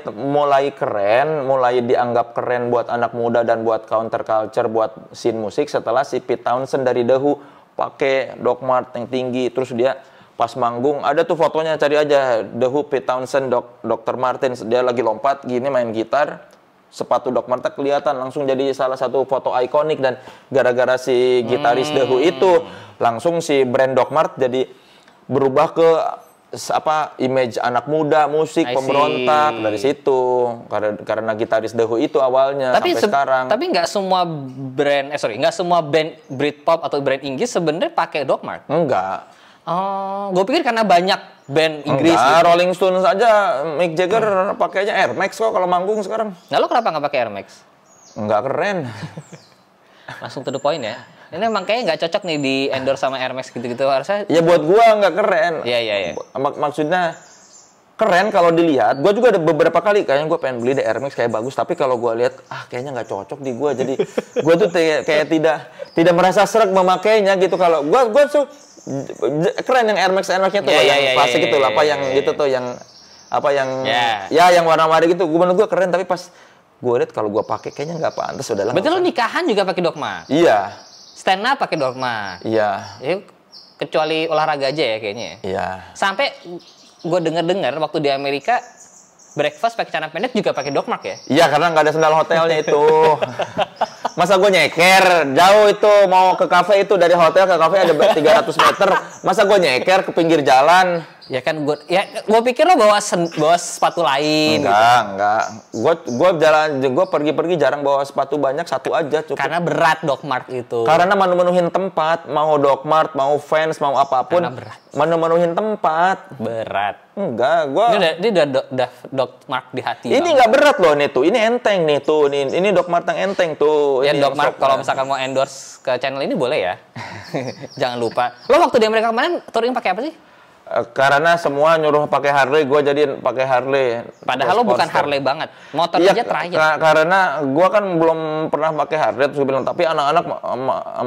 keren, mulai dianggap keren buat anak muda dan buat counter culture, buat scene musik setelah si Pete Townshend dari The Who pakai Doc Mart yang tinggi. Terus dia pas manggung, ada tuh fotonya, cari aja The Who, Pete Townshend, Dr. Martens, dia lagi lompat gini main gitar, sepatu Doc Mart kelihatan, langsung jadi salah satu foto ikonik. Dan gara-gara si gitaris The Who itu, langsung si brand Doc Mart jadi berubah ke image anak muda, musik, pemberontak dari situ. Karena gitaris The Who itu awalnya sampai sekarang. Tapi nggak semua nggak semua band Britpop atau brand Inggris sebenarnya pakai Doc Mart. Enggak. Oh, gue pikir karena banyak band Inggris. Enggak, gitu. Rolling Stones aja Mick Jagger pakainya Air Max kok kalau manggung sekarang. Nah, lo kenapa nggak pakai Air Max? Enggak keren. Langsung to the point ya. Ini emang kayaknya nggak cocok nih di endorse sama Air Max gitu-gitu, harusnya. Ya buat gua nggak keren. Iya. Maksudnya keren kalau dilihat. Gua juga ada beberapa kali kayaknya gua pengen beli di Air Max kayak bagus, tapi kalau gua lihat kayaknya nggak cocok di gua. Jadi gua tuh kayak tidak merasa sreg memakainya gitu. Kalau gua tuh keren yang Air Max-nya tuh yang klasik gitu lah, apa yang gitu tuh yang yang warna-warni gitu. Gua menurut gua keren, tapi pas gua lihat kalau gua pakai kayaknya nggak pantas, udahlah. Betul, lo nikahan juga pakai Doc Mart? Iya. Stand up pakai Doc Mart? Iya. Ya, kecuali olahraga aja ya kayaknya. Iya. Sampai gue dengar waktu di Amerika breakfast pakai celana pendek juga pakai Doc Mart ya? Iya, karena nggak ada sendal hotelnya itu. Masa gue nyeker jauh itu mau ke kafe itu, dari hotel ke kafe ada 300 meter. Masa gue nyeker ke pinggir jalan? Ya kan gue pikir lo bawa sepatu lain. Enggak. Gue pergi-pergi jarang bawa sepatu banyak, satu aja cukup. Karena berat Doc Mart itu. Karena menuhin tempat, mau Doc Mart, mau Vans, mau apapun. Karena berat. Menuhin tempat. Berat. Enggak, Ini udah Doc Mart di hati. Ini nggak berat loh nih tuh, ini enteng nih tuh, ini Doc Mart yang enteng tuh. Ya ini Doc Mart kalau misalkan mau endorse ke channel ini boleh ya. Jangan lupa. Lo waktu di Amerika kemarin touring pakai apa sih? Karena semua nyuruh pakai Harley, gue jadi pakai Harley. Padahal lo bukan Harley banget, motor aja Triumph. Karena gue kan belum pernah pakai Harley, terus gue bilang, tapi anak-anak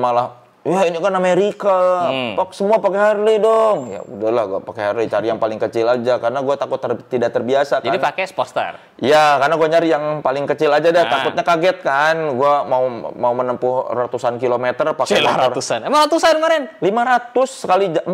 malah, ya ini kan Amerika, semua pakai Harley dong. Ya udahlah, gue pakai Harley, cari yang paling kecil aja, karena gue takut tidak terbiasa. Jadi kan. pakai Sportster. Ya, karena gue nyari yang paling kecil aja deh, takutnya kaget kan. Gue mau menempuh ratusan kilometer pakai motor. Ratusan? Emang ratusan kemarin? 400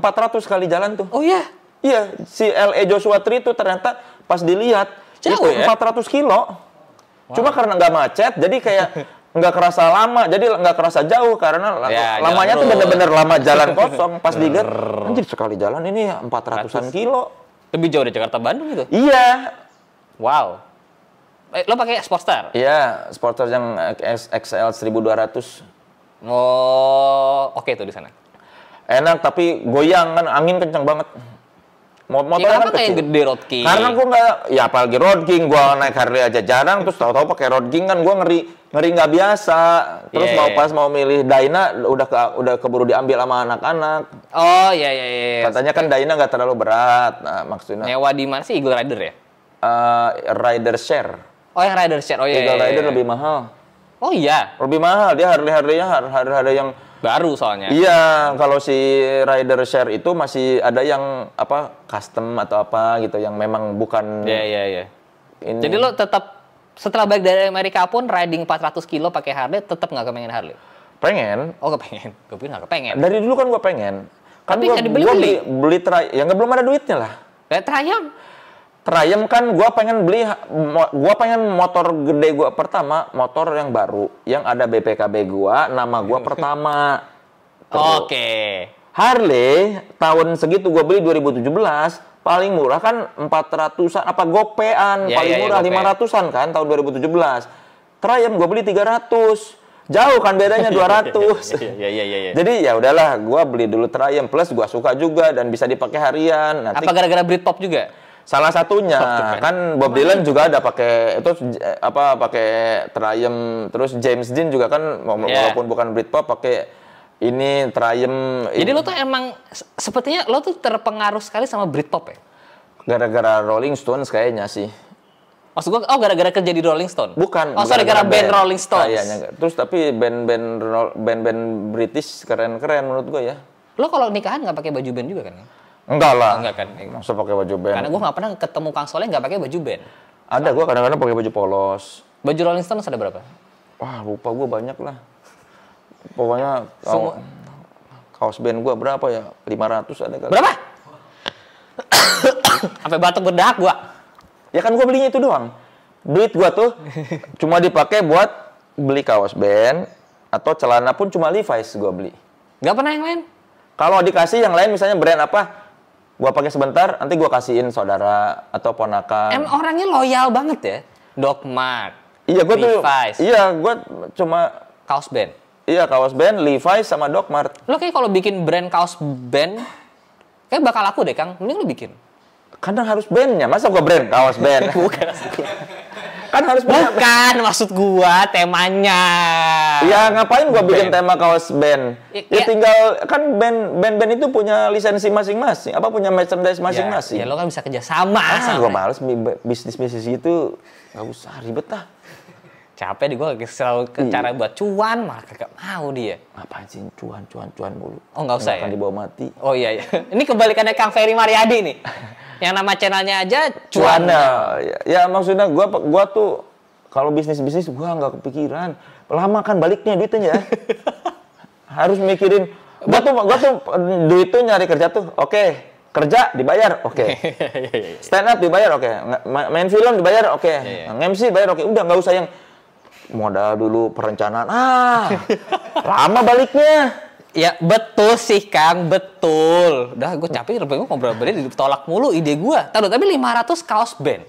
sekali jalan tuh. Oh iya? Iya, si LE Joshua Tree itu ternyata pas dilihat jauh itu ya? 400 kilo. Wow. Cuma karena nggak macet, jadi kayak nggak kerasa lama, jadi nggak kerasa jauh karena lamanya tuh bener-bener lama jalan kosong. Pas diger, anjir sekali jalan ini 400-an kilo. Lebih jauh dari Jakarta Bandung gitu? Iya. Wow. Lo pakai Sportster? Iya, Sportster yang XL 1200. Oh, oke tuh di sana. Enak tapi goyang kan, angin kencang banget. Motornya kan kayak gede Road King. Karena gue nggak, ya apalagi Road King, gue naik Harley aja jarang, terus tahu-tahu pakai Road King kan gue ngeri nggak biasa. Terus mau milih Dyna udah keburu diambil sama anak-anak. Oh iya. Katanya kan Dyna nggak terlalu berat, nah maksudnya. Nyewa di mana sih, Eagle Rider ya? Rider Share. Oh yang Rider Share, oh iya. Eagle Rider lebih mahal. Oh iya. Lebih mahal, dia Harley-nya harga yang baru soalnya. Iya, kalau si Rider Share itu masih ada yang custom atau apa gitu yang memang bukan. Iya. Jadi lo tetap setelah balik dari Amerika pun riding 400 kilo pakai Harley tetap nggak kepengen Harley? Pengen. Oh kepengen. Gue pikir nggak kepengen. Dari dulu kan gue pengen. Kan tapi nggak dibeli. Beli ya nggak belum ada duitnya lah. Triumph kan gue pengen motor gede gue pertama, motor yang baru, yang ada BPKB gue, nama gue pertama. Oke. Harley tahun segitu gue beli 2017, paling murah kan 400-an, gopean, paling murah 500-an kan tahun 2017. Triumph gue beli 300. Jauh kan bedanya 200. Iya. Jadi ya udahlah, gue beli dulu Triumph, plus gue suka juga dan bisa dipakai harian. Apa gara-gara Britpop juga? Salah satunya kan Bob Dylan juga ada pakai pakai Triumph, terus James Dean juga kan walaupun bukan Britpop pakai ini Triumph. Jadi lo tuh emang sepertinya lo tuh terpengaruh sekali sama Britpop ya? Gara-gara Rolling Stones kayaknya sih. Maksud gue, gara-gara kerja di Rolling Stone? Bukan. Oh, gara-gara band Rolling Stones? Kayaknya. Terus tapi band-band British keren-keren menurut gue ya. Lo kalau nikahan nggak pakai baju band juga kan? Enggak lah. Enggak kan? Masa pakai baju band? Karena gue nggak pernah ketemu Kang Soleh nggak pakai baju band. Ada, gue kadang-kadang pakai baju polos. Baju Rolling Stones ada berapa? Wah, lupa gue banyak lah. Pokoknya kaos band gue berapa ya? 500 ada kan? Berapa? Sampai batuk berdahak gue. Ya kan gue belinya itu doang. Duit gue tuh cuma dipakai buat beli kaos band atau celana pun cuma Levi's gue beli. Nggak pernah yang lain? Kalau dikasih yang lain misalnya brand apa? Gua pakai sebentar, nanti gua kasihin saudara atau ponakan. Orangnya loyal banget ya, Doc Mart. Iya, gua tuh. Iya, gua cuma kaos band. Iya, kaos band, Levi's sama Doc Mart. Lo kayak kalau bikin brand kaos band, kayak bakal laku deh, Kang. Mending lo bikin. Kadang harus bandnya, masa gua brand kaos band? Bukan. Kan harus bukan maksud gua temanya. Ya ngapain gua bikin tema kaos band? Ya tinggal kan band itu punya lisensi masing-masing, punya merchandise masing-masing. Ya lo kan bisa kerja sama. Gua males bisnis itu nggak usah ribet lah. Capek di gua selalu cara buat cuan malah kagak mau dia. Apaan sih cuan mulu? Oh nggak usah ya. Akan dibawa mati. Oh iya. Ini kebalikannya Kang Ferry Mariadi nih. Yang nama channelnya aja cuan. Ya maksudnya gua tuh kalau bisnis gua nggak kepikiran. Lama kan baliknya duitnya ya. Harus mikirin. Gua tuh duit tuh nyari kerja tuh. Oke. Kerja dibayar. Oke. Stand up dibayar. Oke. Main film dibayar. Oke. MC bayar. Oke. Udah nggak usah yang modal dulu perencanaan. Lama baliknya. Ya betul sih Kang, betul. Udah gue capek gue ngobrol beli ditolak mulu ide gue. Tahu tapi 500 kaos band.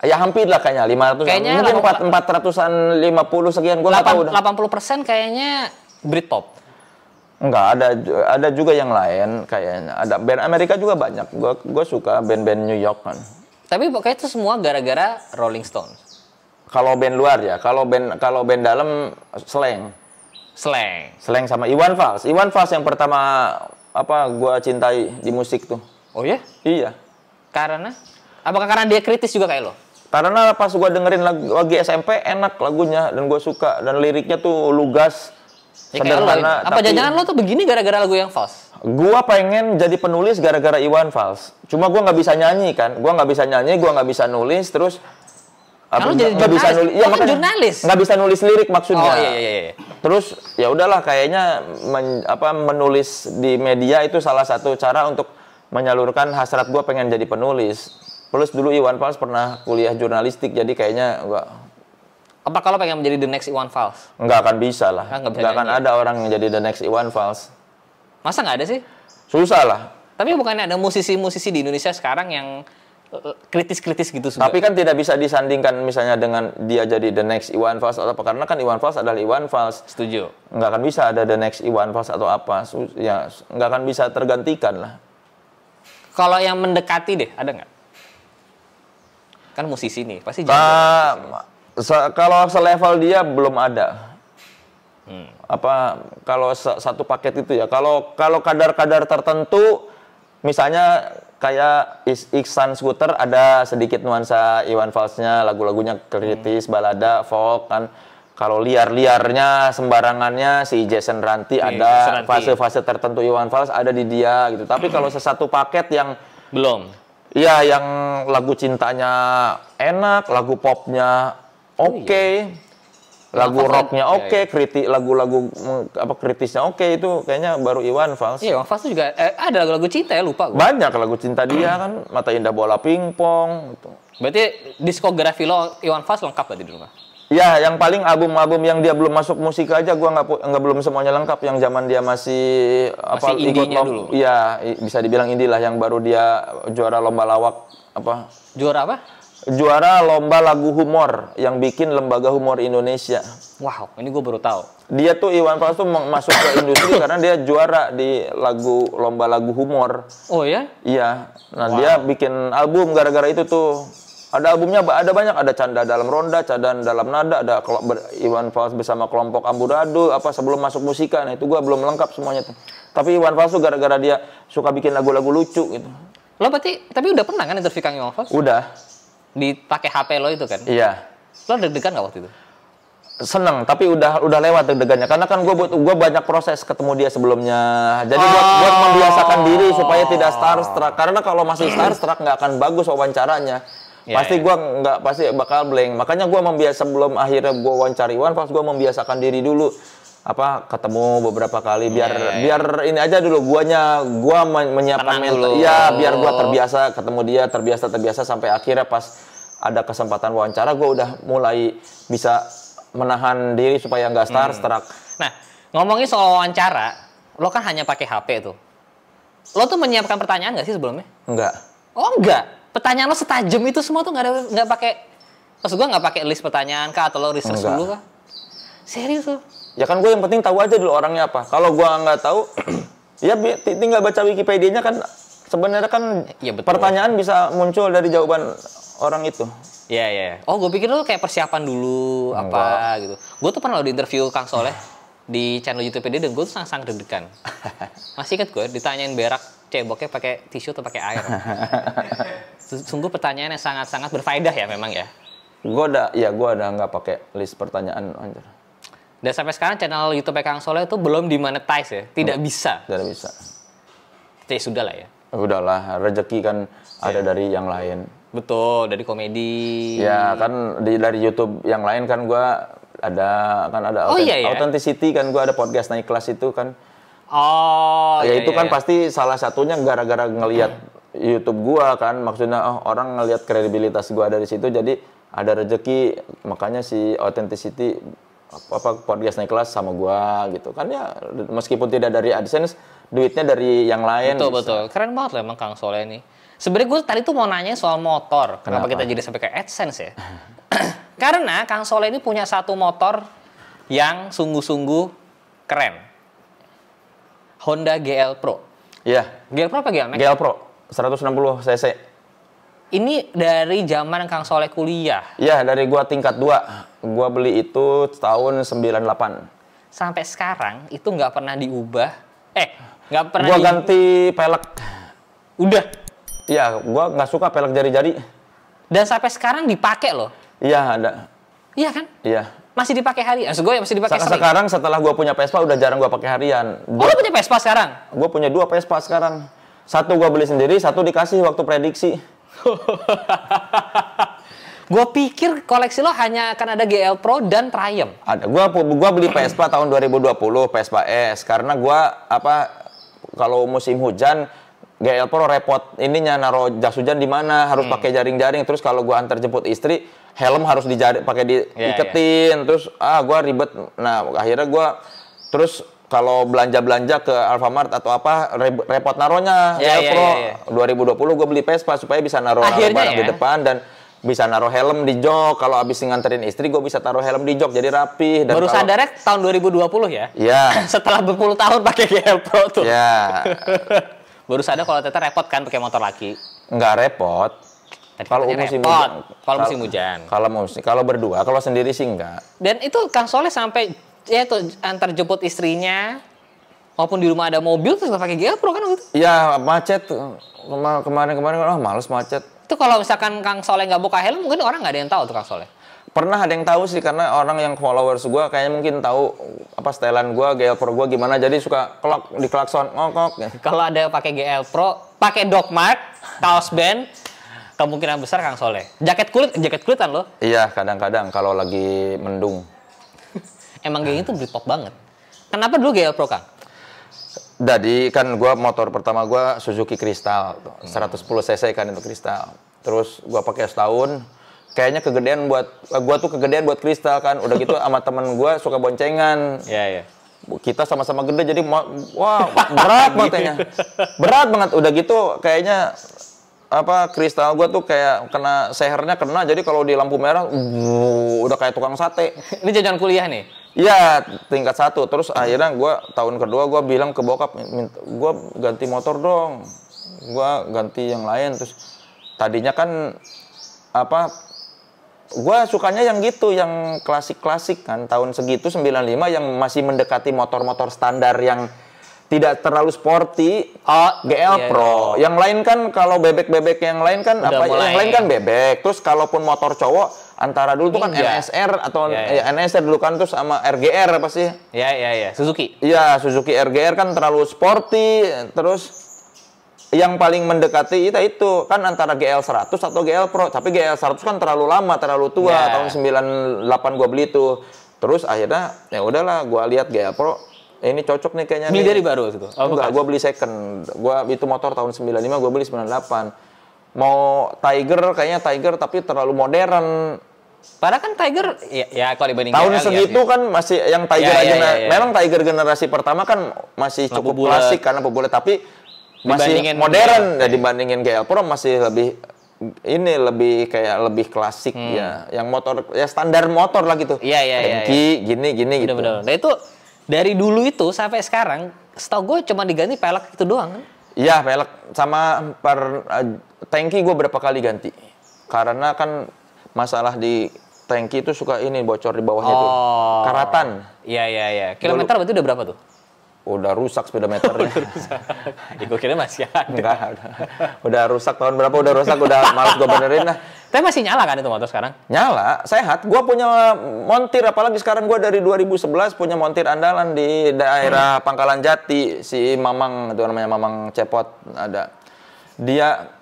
Ya hampir lah kayaknya 500. Kayaknya mungkin 400-an 50 sekian gue nggak tahu. 80% kayaknya Britpop. Enggak, ada juga yang lain kayaknya. Ada band Amerika juga banyak. Gue suka band-band New York kan. Tapi pokoknya itu semua gara-gara Rolling Stones. Kalau band luar ya, kalau band dalam Slank sama Iwan Fals. Iwan Fals yang pertama gua cintai di musik tuh. Oh ya? Iya. Karena? Apakah karena dia kritis juga kayak lo? Karena pas gua dengerin lagi SMP enak lagunya dan gua suka dan liriknya tuh lugas, sederhana. Apa jangan lo tuh begini gara-gara lagu yang Fals? Gua pengen jadi penulis gara-gara Iwan Fals. Cuma gua nggak bisa nyanyi kan. Gua nggak bisa nulis terus kalau jadi nggak bisa nulis, ya kan jurnalis. Nggak bisa nulis lirik maksudnya. Oh iya. Terus ya udahlah kayaknya menulis di media itu salah satu cara untuk menyalurkan hasrat gue pengen jadi penulis. Plus dulu Iwan Fals pernah kuliah jurnalistik jadi kayaknya enggak. Apa kalau pengen menjadi the next Iwan Fals? Nggak akan bisa lah. Nggak akan ada orang yang jadi the next Iwan Fals. Masa nggak ada sih? Susah lah. Tapi bukannya ada musisi-musisi di Indonesia sekarang yang kritis-kritis gitu juga. Tapi kan tidak bisa disandingkan misalnya dengan dia jadi the next Iwan Fals atau apa, karena kan Iwan Fals adalah Iwan Fals. Setuju. Nggak akan bisa ada the next Iwan Fals atau apa, ya nggak akan bisa tergantikan lah. Kalau yang mendekati deh, ada nggak? Kan musisi nih, pasti kalau selevel dia belum ada. Kalau satu paket itu ya, kalau kadar-kadar tertentu, misalnya kayak Iksan Scooter ada sedikit nuansa Iwan Fals-nya, lagu-lagunya kritis, balada, folk kan. Kalau liar-liarnya, sembarangannya si Jason Ranti ada fase-fase tertentu Iwan Fals ada di dia gitu. Tapi kalau sesatu paket yang belum. Iya, yang lagu cintanya enak, lagu popnya oke. Lagu rocknya oke, lagu-lagu kritisnya oke, itu kayaknya baru Iwan Fals. Iya, Iwan Fals juga ada lagu-lagu cinta ya, lupa gue. Banyak lagu cinta dia kan, Mata Indah Bola Pingpong gitu. Berarti diskografi lo Iwan Fals lengkap berarti di rumah? Ya, yang paling album-album yang dia belum masuk musik aja gua nggak belum semuanya lengkap. Yang zaman dia masih ikut dulu. Iya, bisa dibilang indie lah, yang baru dia juara lomba lawak Juara apa? Juara lomba lagu humor yang bikin Lembaga Humor Indonesia. Wow, ini gue baru tahu. Dia tuh Iwan Fals tuh masuk ke industri karena dia juara di lomba lagu humor. Oh ya? Iya. Nah, dia bikin album gara-gara itu tuh. Ada albumnya ada banyak, ada Canda Dalam Ronda, Canda Dalam Nada, ada Iwan Fals bersama kelompok Amburadul sebelum masuk musika. Nah, itu gua belum lengkap semuanya tuh. Tapi Iwan Fals tuh gara-gara dia suka bikin lagu-lagu lucu gitu. Lo berarti tapi udah pernah kan interview Kang Iwan Fals? Udah. Dipakai HP lo itu kan? Iya. Lo deg-degan nggak waktu itu? Seneng, tapi udah lewat deg-degannya. Karena kan gue banyak proses ketemu dia sebelumnya. Jadi buat membiasakan diri supaya tidak starstruck. Karena kalau masih starstruck nggak akan bagus wawancaranya. Pasti gue pasti bakal blank. Makanya gue sebelum akhirnya gue wawancara Iwan Fals, gue membiasakan diri dulu. Ketemu beberapa kali biar ini aja dulu gua menyiapkan mental. Iya, biar gua terbiasa ketemu dia, terbiasa sampai akhirnya pas ada kesempatan wawancara gua udah mulai bisa menahan diri supaya nggak starstruck. Nah, ngomongin soal wawancara, lo kan hanya pakai HP tuh. Lo tuh menyiapkan pertanyaan nggak sih sebelumnya? Enggak. Oh, enggak. Pertanyaan lo setajam itu semua tuh nggak pakai. Maksud gua nggak pakai list pertanyaan kah atau lo research dulu kah? Serius lo? Ya kan gue yang penting tahu aja dulu orangnya apa. Kalau gue nggak tahu, ya tinggal baca Wikipedia-nya kan. Sebenarnya kan pertanyaan bisa muncul dari jawaban orang itu. Iya. Oh, gue pikir lu kayak persiapan dulu gitu. Gue tuh pernah di interview Kang Soleh di channel YouTube dia dan gue tuh sangat deg-degan. Masih inget gue ditanyain berak ceboknya pakai tisu atau pakai air. Sungguh pertanyaan yang sangat-sangat berfaedah ya memang ya. Gue ada nggak pakai list pertanyaan anjir. Dan sampai sekarang channel YouTube Kang Soleh itu belum dimonetize ya, tidak bisa. Tidak bisa. Ya sudah lah ya. Udahlah, rezeki kan ada dari yang lain. Betul, dari komedi. Ya kan dari YouTube yang lain kan gue ada Authenticity kan gue ada podcast naik kelas itu kan. Oh. Ya itu kan pasti salah satunya gara-gara ngelihat YouTube gue kan, maksudnya orang ngelihat kredibilitas gue dari situ jadi ada rezeki, makanya si Authenticity podcast naik kelas sama gua gitu kan ya, meskipun tidak dari AdSense, duitnya dari yang lain. Betul. Keren banget loh emang Kang Soleh ini. Sebenarnya gue tadi tuh mau nanya soal motor. Kenapa kita jadi sampai ke AdSense ya? Karena Kang Soleh ini punya satu motor yang sungguh-sungguh keren. Honda GL Pro. Iya. GL Pro apa GL Max? GL Pro 160 cc. Ini dari zaman Kang Soleh kuliah. Iya, dari gua tingkat 2. Gua beli itu tahun 98. Sampai sekarang itu nggak pernah diubah. Nggak pernah Gua ganti pelek. Udah. Iya, gua nggak suka pelek jari-jari. Dan sampai sekarang dipakai loh. Iya, ada. Iya kan? Iya. Masih dipakai harian. Maksud gue masih dipakai sering. Sekarang setelah gua punya Vespa udah jarang gua pakai harian. Oh, lu punya Vespa sekarang? Gua punya 2 Vespa sekarang. Satu gua beli sendiri, satu dikasih waktu prediksi. Gue pikir koleksi lo hanya akan ada GL Pro dan Triumph. Ada. Gua beli Vespa tahun 2020, Vespa S, karena gua kalau musim hujan GL Pro repot ininya naruh jas hujan di mana, harus pakai jaring-jaring, terus kalau gua antar jemput istri, helm harus pakai diiketin, terus gua ribet. Nah, akhirnya gua terus kalau belanja-belanja ke Alfamart atau apa repot naruhnya GL Pro. 2020 gue beli Vespa supaya bisa naruh barang di depan dan bisa naruh helm di jok. Kalau habis nganterin istri gue bisa taruh helm di jok jadi rapi. Dan baru sadarnya tahun 2020 ya? Iya. Setelah berpuluh tahun pakai GL Pro tuh. Iya. Baru sadar kalau ternyata repot kan pakai motor laki. Nggak repot. Kalau musim hujan. Kalau berdua, kalau sendiri sih enggak. Dan itu Kang Soleh sampai tuh antar jemput istrinya, walaupun di rumah ada mobil terus pakai GL Pro kan gitu? Iya, macet. Kemarin males macet. Itu kalau misalkan Kang Soleh nggak buka helm, mungkin orang nggak ada yang tahu tuh Kang Soleh. Pernah ada yang tahu sih, karena orang yang followers gue kayaknya mungkin tahu setelan gue, GL Pro gue gimana, jadi suka di klakson, ngokok. Kalau ada pakai GL Pro, pakai Dogmark, kaos band, kemungkinan besar Kang Soleh. Jaket kulitan loh. Iya, kadang-kadang kalau lagi mendung. Emang gayanya tuh Britpop banget. Kenapa dulu GL Pro, Kang? Jadi kan motor pertama gue Suzuki Crystal, 110 cc kan itu Crystal. Terus gue pakai setahun, kayaknya kegedean buat Crystal kan. Udah gitu sama temen gue suka boncengan. Iya. Kita sama-sama gede jadi berat banget. Berat banget. Udah gitu kayaknya Crystal gue tuh kayak sehernya kena, jadi kalau di lampu merah udah kayak tukang sate. Ini jajan kuliah nih? Iya, tingkat 1. Terus akhirnya tahun kedua gue bilang ke bokap, gue ganti motor dong, gue ganti yang lain. Terus tadinya kan gue sukanya yang gitu, yang klasik-klasik kan, tahun segitu 95 yang masih mendekati motor-motor standar yang tidak terlalu sporty. GL Pro. Yang lain kan kalau bebek-bebek yang lain kan yang lain kan bebek. Terus kalaupun motor cowok antara dulu tuh kan NSR atau NSR dulu kan, terus sama RGR apa sih? Iya. Suzuki. Iya, Suzuki RGR kan terlalu sporty. Terus yang paling mendekati itu kan antara GL 100 atau GL Pro. Tapi GL 100 kan terlalu lama, terlalu tua. Tahun 98 gue beli itu. Terus akhirnya ya udahlah, gue lihat GL Pro. Ini cocok nih kayaknya. Beli dari baru itu? Enggak, gue beli second. Itu motor tahun 95, gue beli 98. Mau kayaknya Tiger tapi terlalu modern. Padahal kan Tiger, ya kalau dibandingin tahun segitu kan masih yang Tiger memang Tiger generasi pertama kan masih cukup klasik karena populer, tapi masih modern. Dibandingin GL Pro masih lebih klasik ya. Yang motor ya standar motor lah gitu. Iya. Gini gitu. Benar. Nah itu dari dulu itu sampai sekarang, setahu gue cuma diganti pelek itu doang kan? Iya, pelek sama tangki gue berapa kali ganti. Karena kan masalah di tangki itu suka bocor di bawahnya tuh. Karatan. Iya. Kilometer berarti udah berapa tuh? Udah rusak speedometernya. Gue kira masih ada. Enggak, udah rusak tahun berapa udah rusak, udah malas gue benerin lah. Tapi masih nyala kan itu motor sekarang? Nyala, sehat. Gue punya montir, apalagi sekarang gue dari 2011 punya montir andalan di daerah Pangkalan Jati. Si Mamang, itu namanya Mamang Cepot ada. Dia,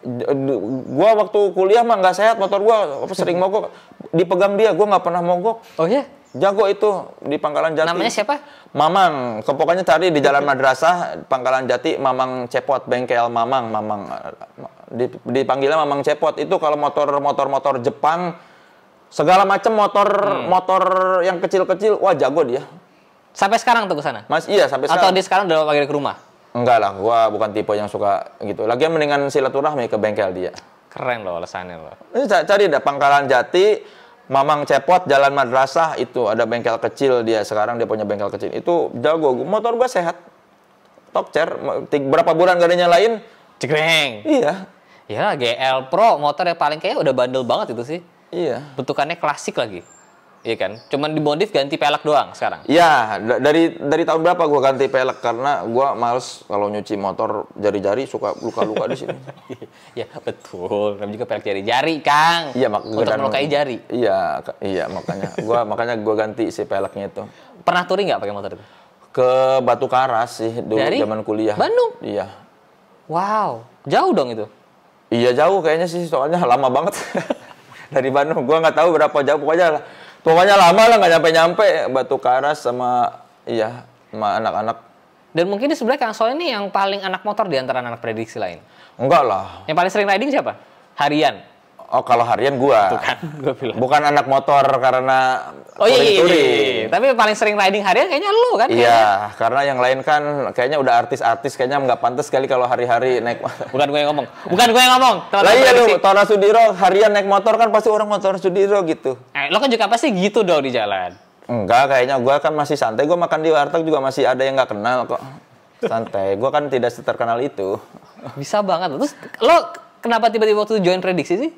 gue waktu kuliah mah nggak sehat motor gue, sering mogok. Dipegang dia, gue nggak pernah mogok. Oh iya? Jago itu di Pangkalan Jati. Namanya siapa? Mamang. Pokoknya cari di Jalan Madrasah Pangkalan Jati, Mamang Cepot, bengkel Mamang. Dipanggilnya Mamang Cepot. Itu kalau motor Jepang Segala macam motor yang kecil-kecil, wah jago dia. Sampai sekarang tuh ke sana? Mas, iya sampai Atau sekarang. dia sekarang udah panggil ke rumah? Enggak lah, gua bukan tipe yang suka gitu. Lagian mendingan silaturahmi ke bengkel dia. Keren loh alasannya loh. Ini cari deh Pangkalan Jati, Mamang Cepot, Jalan Madrasah, itu ada bengkel kecil dia. Sekarang dia punya bengkel kecil. Itu jago. Motor gua sehat. Tokcer, berapa bulan gak ada nyalain? Cekreng. Iya. Ya, GL Pro motor yang paling kayak udah bandel banget itu sih. Iya. Bentukannya klasik lagi. Iya kan? Cuman dimodif ganti pelek doang sekarang. Iya, dari tahun berapa gua ganti pelek karena gua males kalau nyuci motor jari-jari suka luka-luka di sini. Ya, betul. Namanya juga pelek jari-jari, Kang. Iya, untuk melukai jari. Iya, makanya gua ganti si peleknya itu. Pernah touring nggak pakai motor itu? Ke Batu Karas sih dulu Dari zaman kuliah. Bandung? Iya. Wow, jauh dong itu. Iya jauh kayaknya sih, soalnya lama banget. Dari Bandung, gua nggak tahu berapa jauh, pokoknya lama lah, nggak nyampe Batu Karas sama anak-anak. Dan mungkin di sebelah Kang Sol ini yang paling anak motor di antara anak prediksi lain. Enggak lah. Yang paling sering riding siapa? Harian. Oh, kalau harian gua. Tuh kan, gua bilang. Bukan anak motor karena touring. Tapi paling sering riding harian kayaknya lu kan? Iya, karena yang lain kan kayaknya udah artis-artis, kayaknya nggak pantas sekali kalau hari-hari naik. Bukan gue yang ngomong. Lah iya lu, Tora Sudiro harian naik motor kan pasti orang motor Sudiro gitu. Lo kan juga pasti gitu dong di jalan. Enggak, kayaknya gua kan masih santai. Gua makan di warteg juga masih ada yang nggak kenal kok. Santai. Gua kan tidak seterkenal itu. Bisa banget. Terus lo kenapa tiba-tiba waktu join prediksi sih?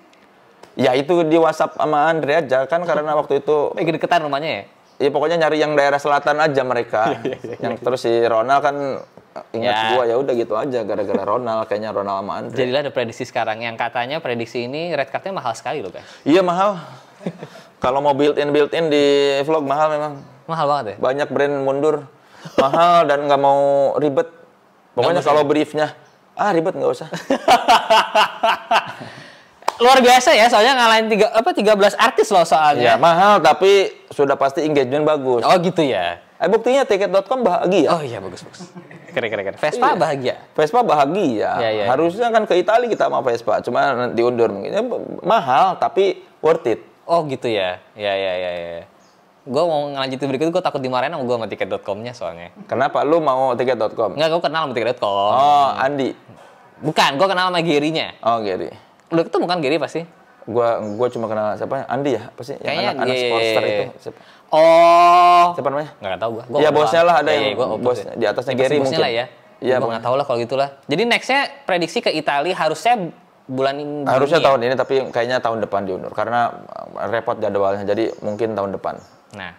Ya itu di WhatsApp sama Andre aja kan karena waktu itu lagi deketan rumahnya ya? Iya pokoknya nyari yang daerah selatan aja mereka. Yang terus si Ronald kan ingat gua ya udah gitu aja gara-gara Ronald, kayaknya Ronald sama Andre. Jadilah ada prediksi sekarang yang katanya prediksi ini red cardnya mahal sekali loh, guys. Iya mahal. Kalau mau built-in di vlog mahal memang. Mahal banget ya? Banyak brand mundur. Mahal dan nggak mau ribet. Pokoknya kalau briefnya ribet nggak usah. Luar biasa ya, soalnya ngalahin 13 artis loh soalnya. Ya, mahal tapi sudah pasti engagement bagus. Oh gitu ya. Buktinya tiket.com bahagia. Oh iya, bagus. Keren. Vespa bahagia. Vespa bahagia. Ya. Harusnya kan ke Italia kita sama Vespa, cuma diundur mungkin. Mahal tapi worth it. Oh gitu ya. Ya. Gue mau ngelanjutin berikut, gue takut dimarahin sama gue sama tiket.com-nya soalnya. Kenapa? Lu mau tiket.com? Enggak, gue kenal sama tiket.com. Oh, Andi. Bukan, gue kenal sama Gary-nya. Oh, Gary. Udah ketemu kan Gary pasti? Gua cuma kenal siapa? Andi ya? Apa sih? Yang anak Sportster itu. Siapa? Oh. Siapa namanya? Nggak tahu gua. Iya, bosnya lah ada yang bos di atasnya Gary mungkin. Lah ya. Iya, gua nggak tahu lah kalau gitulah. Jadi nextnya prediksi ke Italia harusnya bulan ini. Harusnya tahun ini tapi kayaknya tahun depan diundur karena repot jadwalnya. Jadi mungkin tahun depan. Nah,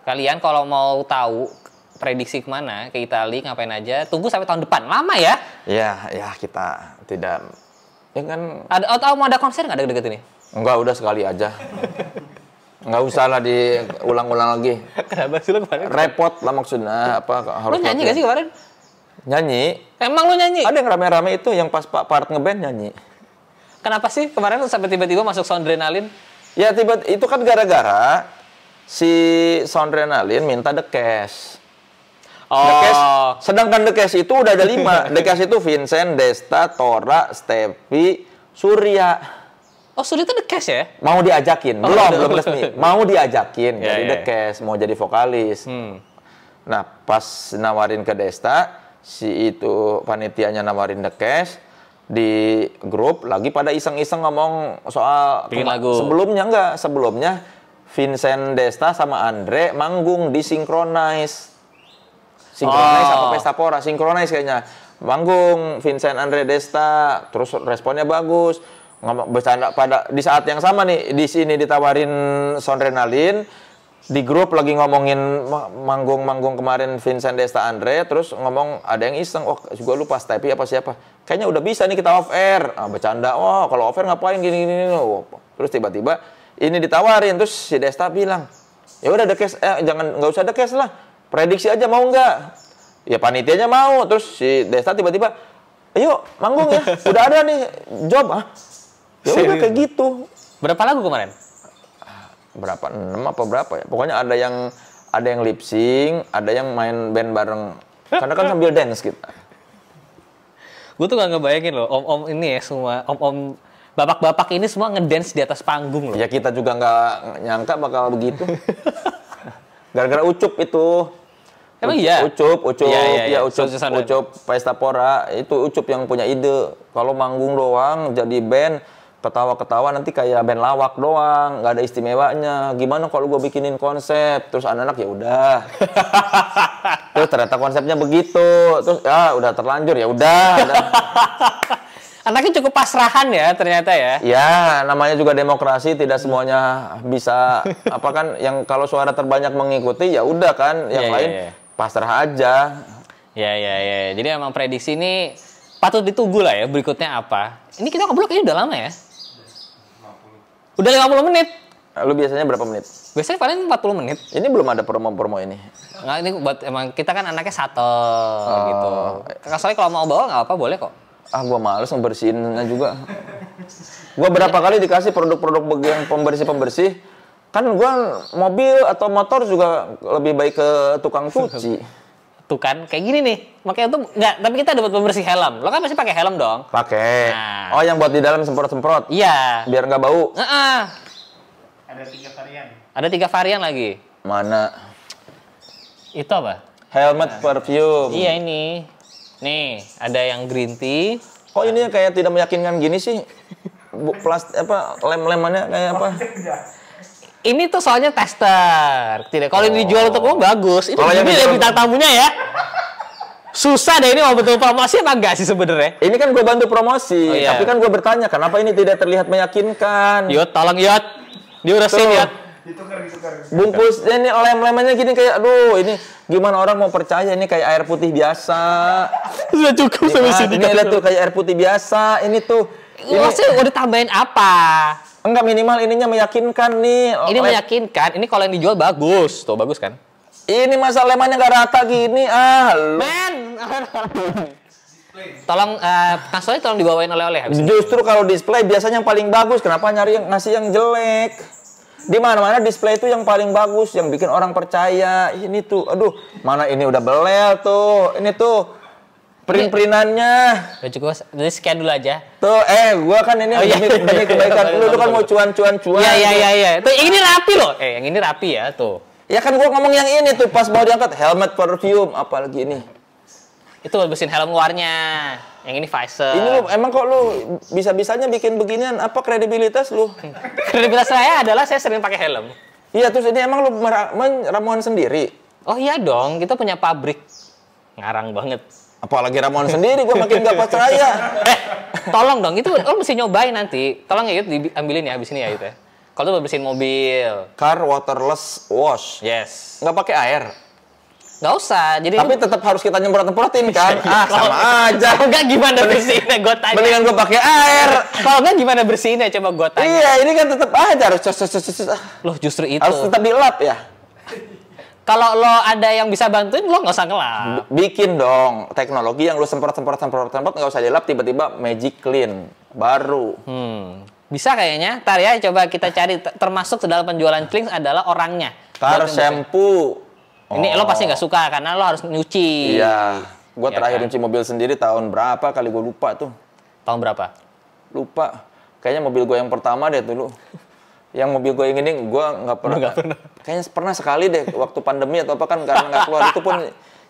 kalian kalau mau tahu prediksi kemana ke Italia ngapain aja, tunggu sampai tahun depan. Lama ya? Ya kita tidak. Ya kan. Atau mau ada konser nggak deket-deket ini? Enggak, udah sekali aja. Enggak usah lah diulang-ulang lagi. Kenapa sih lo kemarin? Repot lah maksudnya harus. Lo nyanyi gak sih kemarin? Nyanyi. Emang lo nyanyi? Ada yang rame-rame itu yang pas Pak Part ngeband nyanyi. Kenapa sih kemarin lo sampai tiba-tiba masuk Soundrenalin? Ya itu kan gara-gara si Soundrenalin minta The Cash. The Cash, sedangkan The Cash itu udah ada 5. The Cash itu Vincent, Desta, Tora, Stevi, Surya. Oh, Surya itu The Cash ya? Mau diajakin, belum resmi. Mau diajakin jadi The Cash, mau jadi vokalis. Nah, pas nawarin ke Desta, si itu panitianya nawarin The Cash di grup lagi pada iseng-iseng ngomong soal bikin lagu. Sebelumnya Vincent, Desta sama Andre manggung di Synchronize apa Pestapora, Synchronize kayaknya. Manggung Vincent, Andre, Desta, terus responnya bagus. Ngomong bercanda di saat yang sama nih di sini ditawarin Soundrenalin, di grup lagi ngomongin manggung kemarin Vincent, Desta, Andre, terus ngomong ada yang iseng, gue lupa Stepi apa siapa. Kayaknya udah bisa nih kita off air. Bercanda, kalau off air ngapain gini. Terus tiba-tiba ini ditawarin, terus si Desta bilang, ya udah The Cash, nggak usah The Cash lah. Prediksi aja mau nggak? Ya panitianya mau. Terus si Desta tiba-tiba, ayo manggung ya. Udah ada nih job. Ya udah kayak gitu. Berapa lagu kemarin? Berapa? 6 apa berapa ya? Pokoknya ada yang lip sync, ada yang main band bareng. Karena kan sambil dance gitu. Gue tuh gak ngebayangin loh, om-om ini ya semua, om-om Bapak-bapak ini semua ngedance di atas panggung loh. Ya kita juga nggak nyangka bakal begitu. Gara-gara Ucup itu. Emang iya? Ucup, Iya. Ucup Pesta Pora. Itu Ucup yang punya ide. Kalau manggung doang jadi band, ketawa-ketawa nanti kayak band lawak doang, nggak ada istimewanya. Gimana kalau gue bikinin konsep? Terus anak-anak ya udah. Terus ternyata konsepnya begitu. Terus ya udah terlanjur ya udah. Anaknya cukup pasrahan ya ternyata ya. Ya, namanya juga demokrasi, tidak semuanya bisa apa kan yang kalau suara terbanyak mengikuti ya udah kan, yang lain pasrah aja. Ya. Jadi emang prediksi ini patut ditunggu lah ya berikutnya apa. Ini kita ngobrol kayaknya udah lama ya. 50. Udah 50 menit. Lu biasanya berapa menit? Biasanya paling 40 menit. Ini belum ada promo-promo ini. Nggak, ini buat emang kita kan anaknya satu gitu. Kakak soalnya kalau mau bawa nggak apa boleh kok. Gua males ngebersihinnya juga. Gua berapa kali dikasih produk-produk yang pembersih-pembersih. Kan gua mobil atau motor juga lebih baik ke tukang cuci. Tuh kan, kayak gini nih. Makanya tuh nggak, tapi kita dapat pembersih helm. Lo kan pasti pakai helm dong. Pakai. Nah. Oh, yang buat di dalam semprot-semprot. Iya. Biar nggak bau. Ada 3 varian. Ada 3 varian lagi. Mana? Itu apa? Helmet perfume. Iya ini. Nih, ada yang green tea. Kok ini kayak tidak meyakinkan gini sih? Lem-lemannya kayak apa? Ini tuh soalnya tester. Tidak, kalau ini dijual untuk umum bagus. Ini Kalau yang ya bintang tamunya ya. Susah deh ini mau betul promosi apa enggak sih sebenarnya? Ini kan gue bantu promosi, Oh, iya. tapi kan gue bertanya kenapa ini tidak terlihat meyakinkan? Yot, tolong Yot. Diurusin Tuh. Yot. Ditukar. Bungkusnya ini lem-lemannya gini kayak, aduh ini gimana orang mau percaya ini kayak air putih biasa. Sudah cukup sampai sini. Ini lihat tuh kayak air putih biasa, ini tuh. Maksudnya udah tambahin apa? Enggak, minimal ininya meyakinkan nih. Ini meyakinkan. Ini kalau yang dijual bagus. Tuh bagus kan? Ini masa lemannya nggak rata gini, lu. Men! Tolong, Kang Soli tolong dibawain oleh-oleh habis ini. Justru kalau display biasanya yang paling bagus, kenapa nyari yang ngasih yang jelek? Di mana-mana display itu yang paling bagus, yang bikin orang percaya. Ini tuh, aduh, mana ini udah belel tuh. Ini tuh print-printannya. Udah cukup, jadi scan dulu aja. Tuh, gua kan ini demi kebaikan lu kan mau cuan-cuan. Iya. Tuh, yang ini rapi loh. Yang ini rapi ya, tuh. Ya kan gua ngomong yang ini tuh pas mau diangkat helmet perfume apalagi ini. Itu bersihin helm luarnya. Yang ini visor. Ini lu emang kok lu bisa-bisanya bikin beginian, apa kredibilitas lu? Kredibilitas saya adalah saya sering pakai helm. Iya, terus ini emang lu ramuan sendiri? Oh iya dong, kita punya pabrik. Ngarang banget. Apalagi ramuan sendiri, gua makin gak percaya. Tolong dong, itu lo mesti nyobain nanti. Tolong ya, Yud, diambilin ya habis ini ya, Yud ya. Kalau tuh bersihin mobil. Car waterless wash. Yes. Nggak pakai air. Nggak usah. Jadi Tapi tetap harus kita nyemprot-nyemprotin kan? Sama aja. Kalau nggak gimana bersihinnya, gue tanya. Mendingan gue pakai air. Kalau nggak gimana bersihinnya, coba gue tanya. Iya, ini kan tetap aja harus Loh justru itu. harus tetap dilap ya. Kalau lo ada yang bisa bantuin, lo nggak usah ngelap. Bikin dong teknologi yang lu semprot nggak usah dilap, tiba-tiba magic clean baru. Bisa kayaknya. Ntar ya, coba kita cari. Termasuk dalam penjualan Clings adalah orangnya. Car shampoo. Ini lo pasti nggak suka karena lo harus nyuci. Iya. Gue Ya terakhir kan? nyuci mobil sendiri tahun berapa kali gue lupa tuh. Tahun berapa? Lupa. Kayaknya mobil gue yang pertama deh dulu. Yang mobil gue yang ini gue nggak pernah. Kayaknya pernah sekali deh waktu pandemi atau apa kan karena nggak keluar itu pun.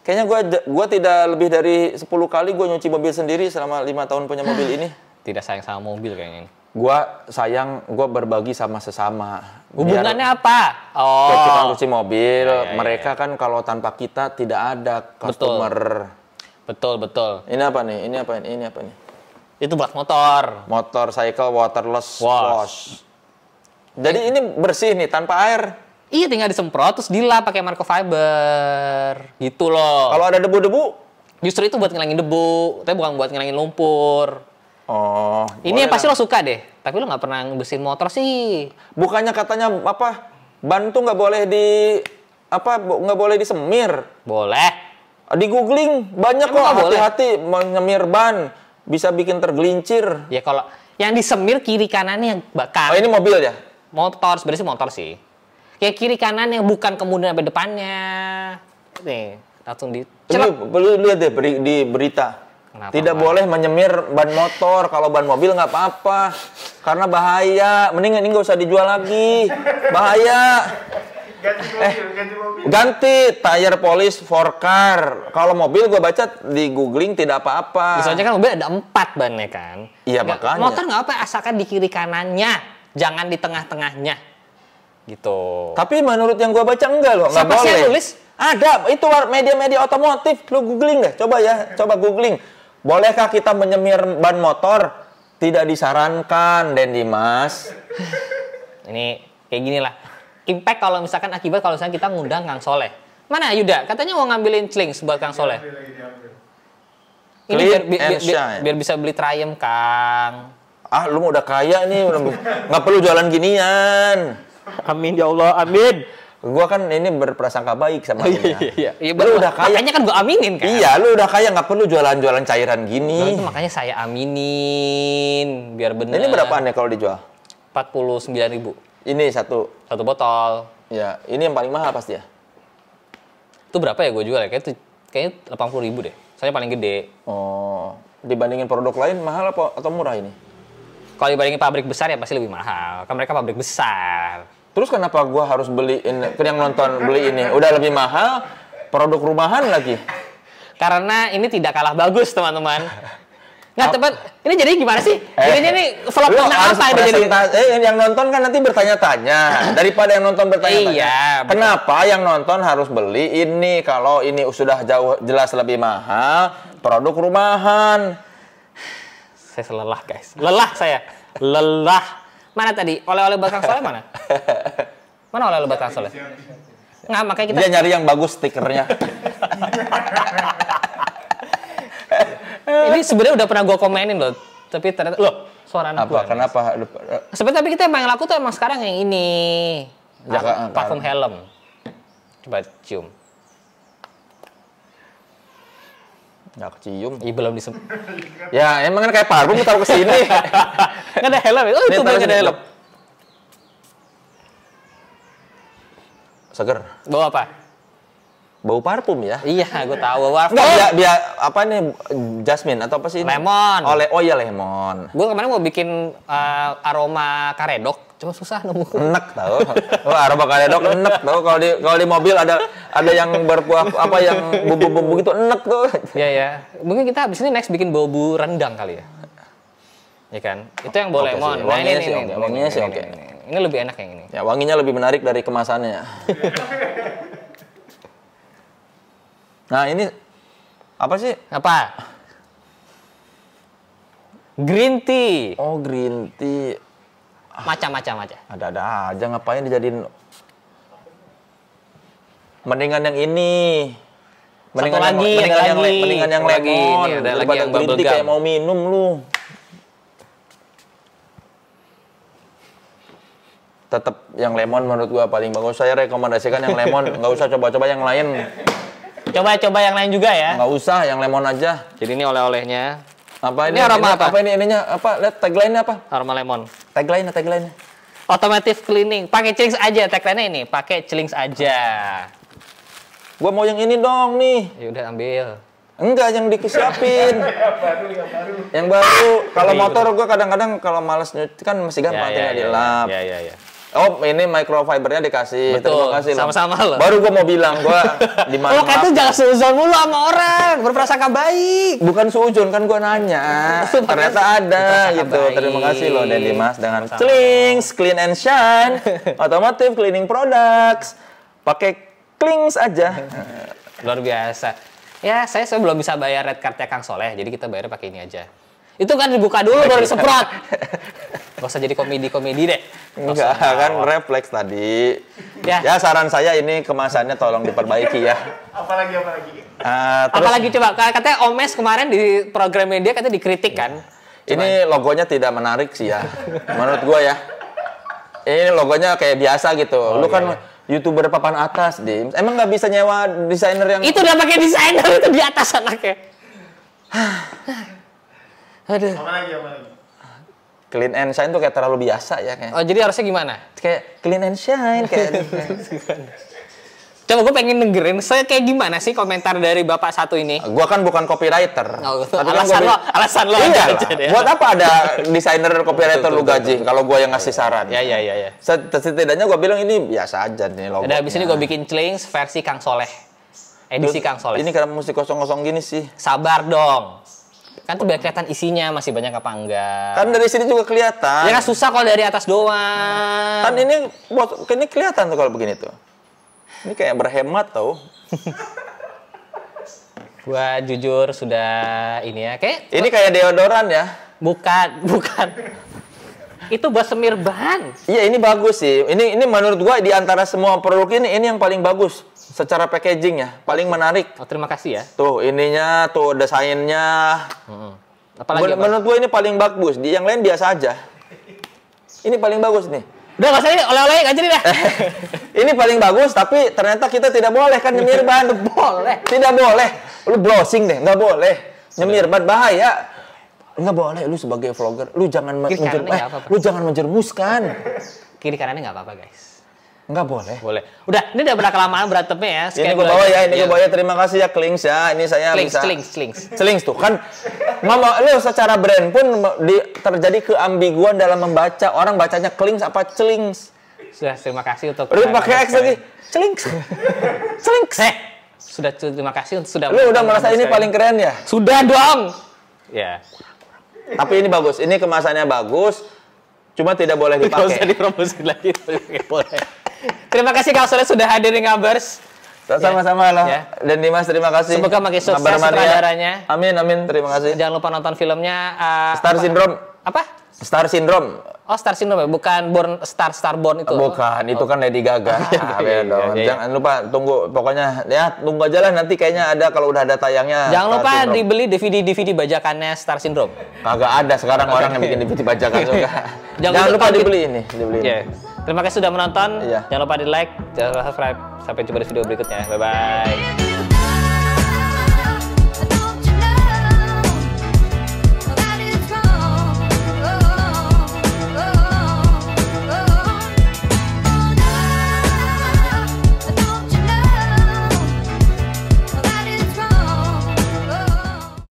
Kayaknya gue tidak lebih dari 10 kali gue nyuci mobil sendiri selama 5 tahun punya mobil ini. Tidak sayang sama mobil kayaknya. Gue berbagi sama sesama. Hubungannya apa? Kayak kita Oh, cuci mobil, Ya. mereka kan kalau tanpa kita tidak ada customer. betul. Ini apa nih? Ini apa nih? Itu buat motor. Motorcycle waterless Wash. wash. Jadi ini bersih nih tanpa air. Iya, tinggal disemprot terus dilap pakai microfiber. Gitu loh. Kalau ada debu-debu, Justru itu buat ngilangin debu, tapi bukan buat ngilangin lumpur. Ini yang pasti lo suka deh. Tapi lo nggak pernah bersihin motor sih. Bukannya katanya apa? Ban tuh nggak boleh nggak boleh disemir. Boleh. Di googling banyak Emang kok nggak boleh? hati-hati menyemir ban bisa bikin tergelincir. Ya kalau yang disemir kiri kanannya yang bakar. Oh ini mobil ya? Motor, sebenarnya sih motor sih. Kayak kiri kanan yang bukan kemudian sampai depannya. Nih, langsung di Lu lihat deh di berita. Kenapa, tidak boleh menyemir ban motor. Kalau ban mobil nggak apa-apa. Karena bahaya. Mending ini nggak usah dijual lagi. Bahaya. Ganti mobil. Ganti tire polish for car. Kalau mobil gue baca di googling tidak apa-apa. Misalnya kan mobil ada 4 bannya kan. Iya makanya. Motor nggak apa, asalkan di kiri kanannya, jangan di tengah-tengahnya. Gitu. Tapi menurut yang gue baca enggak loh, nggak Siapa sih boleh. yang nulis? Ada, itu media-media otomotif. Lu googling deh, coba ya, coba googling. Bolehkah kita menyemir ban motor? Tidak disarankan, Den Dimas. Ini kayak gini lah. Impact kalau misalkan akibat kalau misalkan kita ngundang Kang Soleh. Mana Yuda? Katanya mau ngambilin Clinks buat Kang Soleh. Ini biar bisa beli Triumph, Kang. Ah, lu udah kaya nih, nggak perlu jualan ginian. Amin ya Allah, amin. Gua kan ini berprasangka baik sama dia. Iya, lu udah kaya. Makanya kan gua aminin kan. Iya, lu udah kaya, nggak perlu jualan-jualan cairan gini. Nah, itu makanya saya aminin biar bener. Ini berapaan ya kalau dijual? 49.000. Ini satu botol. Ya, ini yang paling mahal pasti ya. Itu berapa ya gue jual ya? Kayaknya 80.000 deh. Soalnya paling gede. Oh, dibandingin produk lain mahal apa atau murah ini? Kalau dibandingin pabrik besar ya pasti lebih mahal. Kan mereka pabrik besar. Terus kenapa gua harus beli ini? Yang nonton beli ini udah lebih mahal, produk rumahan lagi. Karena ini tidak kalah bagus, teman-teman. Nggak tepat. Ini jadi gimana sih? Jadinya ini vlog tentang apa ini jadi? Yang nonton kan nanti bertanya-tanya. Daripada yang nonton bertanya-tanya. Iya, kenapa yang nonton harus beli ini kalau ini sudah jauh jelas lebih mahal, produk rumahan? Saya lelah, guys. Lelah saya. Lelah. Mana tadi? Oleh-oleh buat Kang Soleh mana? Mana oleh-oleh buat Kang Soleh? Nggak, makanya kita... Dia nyari yang bagus stikernya. Ini sebenarnya udah pernah gue komenin loh. Tapi ternyata... Loh, suara anak gue. Kenapa? Sebenarnya tapi kita emang yang laku tuh emang sekarang yang ini. Parfum helm. Coba cium. Nggak kecium. Iya, belum disebut. Ya, emang kan kayak parfum taruh ke sini. Nggak ada helm. Oh, itu nggak ada helm. Seger. Bawa apa? Bau parfum ya? Iya, gue tahu. Enggak, biar apa nih? Jasmine atau apa sih? Lemon. Oh iya lemon. Gue kemarin mau bikin aroma karedok, cuma susah nemu. Enak tau. Oh, aroma karedok enak tau. Kalau di mobil ada yang berkuah apa yang bumbu-bumbu gitu enak tuh. Iya ya. Mungkin kita abis ini next bikin bumbu rendang kali ya. Ya kan? Itu yang bawa lemon. Nah, wanginya sih oke. Ini lebih enak yang ini. Ya, wanginya lebih menarik dari kemasannya. Nah, ini apa sih? Apa? Green tea. Oh, green tea. Macam-macam aja. Ada aja ngapain dijadiin. Mendingan yang ini. Mendingan yang lemon. Ini ada lagi daripada yang green tea kayak mau minum lu. Tetap yang lemon menurut gua paling bagus. Saya rekomendasikan yang lemon, nggak usah coba-coba yang lain. Coba yang lain juga ya. Nggak usah, yang lemon aja. Jadi ini oleh-olehnya. Apa ini? Ini aroma apa? Apa ini ininya? Apa? Lihat tagline-nya apa? Aroma lemon. Tagline-nya. Automatic cleaning. Pakai Chlings aja. Tagline-nya ini. Pakai Chlings aja. Gua mau yang ini dong nih. Ya udah ambil. Enggak, yang disiapin. Yang baru. Kalau motor gua kadang-kadang kalau malas nyuci kan masih gampang tinggal dilap. Iya. Oh, ini microfibernya dikasih. Betul. Terima kasih loh. Sama-sama loh. Baru gua mau bilang gua di mana. Lo kayak itu jangan seuzon mulu sama orang. Berprasangka baik. Bukan suujun kan gua nanya. Ternyata ada gitu. Baik. Terima kasih loh Den Dimas dengan Chlings Clean and Shine Automotive Cleaning Products. Pakai Chlings aja. Luar biasa. Ya, saya belum bisa bayar red card-nya Kang Soleh. Jadi kita bayar pakai ini aja. Itu kan dibuka dulu baru disemprot. Gak usah jadi komedi-komedi deh. Enggak, kan refleks tadi. Ya, saran saya ini kemasannya tolong diperbaiki ya. Apalagi. Terus, Apalagi coba, katanya Omes kemarin di program media katanya dikritik kan. ini logonya tidak menarik sih ya. Menurut gua ya. Ini logonya kayak biasa gitu. Lu kan YouTuber papan atas, Dim. Emang nggak bisa nyewa desainer yang... Itu udah pakai desainer itu di atas anaknya. Aduh. Apalagi. Clean and Shine tuh kayak terlalu biasa ya kayak. Oh, jadi harusnya gimana? Kayak Clean and Shine kayak. Coba gue pengen dengerin, kayak gimana sih komentar dari Bapak satu ini? Gua kan bukan copywriter. Oh, Tapi alasan lo iya aja deh. Buat apa ada desainer copywriter lu gaji kalau gua yang ngasih saran? Ya. Setidaknya gua bilang ini biasa aja nih logo. Udah abis ini gue bikin celings versi Kang Soleh. Edisi Kang Soleh. Ini karena musik kosong-kosong gini sih. Sabar dong. Kan tuh biar kelihatan isinya masih banyak apa enggak. Kan dari sini juga kelihatan. Ya kan susah kalau dari atas doang. Kan ini kelihatan tuh kalau begini tuh. Ini kayak berhemat tau. Gua jujur sudah ini ya. Ini kayak deodoran ya. Bukan. Itu buat semir ban. Iya, ini bagus sih. Ini menurut gua di antara semua produk ini yang paling bagus secara packaging ya, paling menarik. Oh, terima kasih ya. Tuh, ininya, tuh desainnya. Apalagi menurut gua ini paling bagus. Di yang lain biasa aja. Ini paling bagus nih. Udah nggak usah ini oleh-oleh aja nih dah. Ini paling bagus, tapi ternyata kita tidak boleh kan nyemir ban. Boleh. Tidak boleh. Lu browsing deh, nggak boleh. Nyemir ban bahaya. Nggak boleh. Lu sebagai vlogger, lu jangan menjerumuskan. Kiri kanannya nggak apa-apa guys. Nggak boleh. Boleh. Udah, ini udah berapa kelamaan berantemnya ya. Ini gue bawa ya, terima kasih ya Klings ya. Ini saya Klings tuh kan. Ngomong lu secara brand pun terjadi keambiguan dalam membaca. Orang bacanya Klings apa Celings. Sudah, terima kasih untuk lu pakai X lagi. Celings. Sudah, terima kasih sudah. Lu udah merasa ini paling keren ya? Sudah dong. Ya. Tapi ini bagus. Ini kemasannya bagus. Cuma tidak boleh dipakai. Tidak usah dipromosi lagi. Boleh. Terima kasih Kang Soleh sudah hadir di Ngabers. Sama-sama lah. Ya. Dan Dimas terima kasih. Semoga makin sukses sutradaranya. Amin. Terima kasih. Jangan lupa nonton filmnya Star Syndrome. Apa? Star Syndrome. Oh, Star Syndrome ya? Bukan Starborn itu. Bukan, itu kan Lady Gaga. Jangan lupa tunggu, pokoknya ya tunggu aja lah, nanti kayaknya ada kalau udah ada tayangnya. Jangan lupa dibeli DVD bajakannya Star Syndrome. Kagak ada sekarang orang yang bikin DVD bajakan juga. Jangan lupa dibeli ini. Terima kasih sudah menonton. Jangan lupa di like, jangan lupa subscribe. Sampai jumpa di video berikutnya. Bye bye.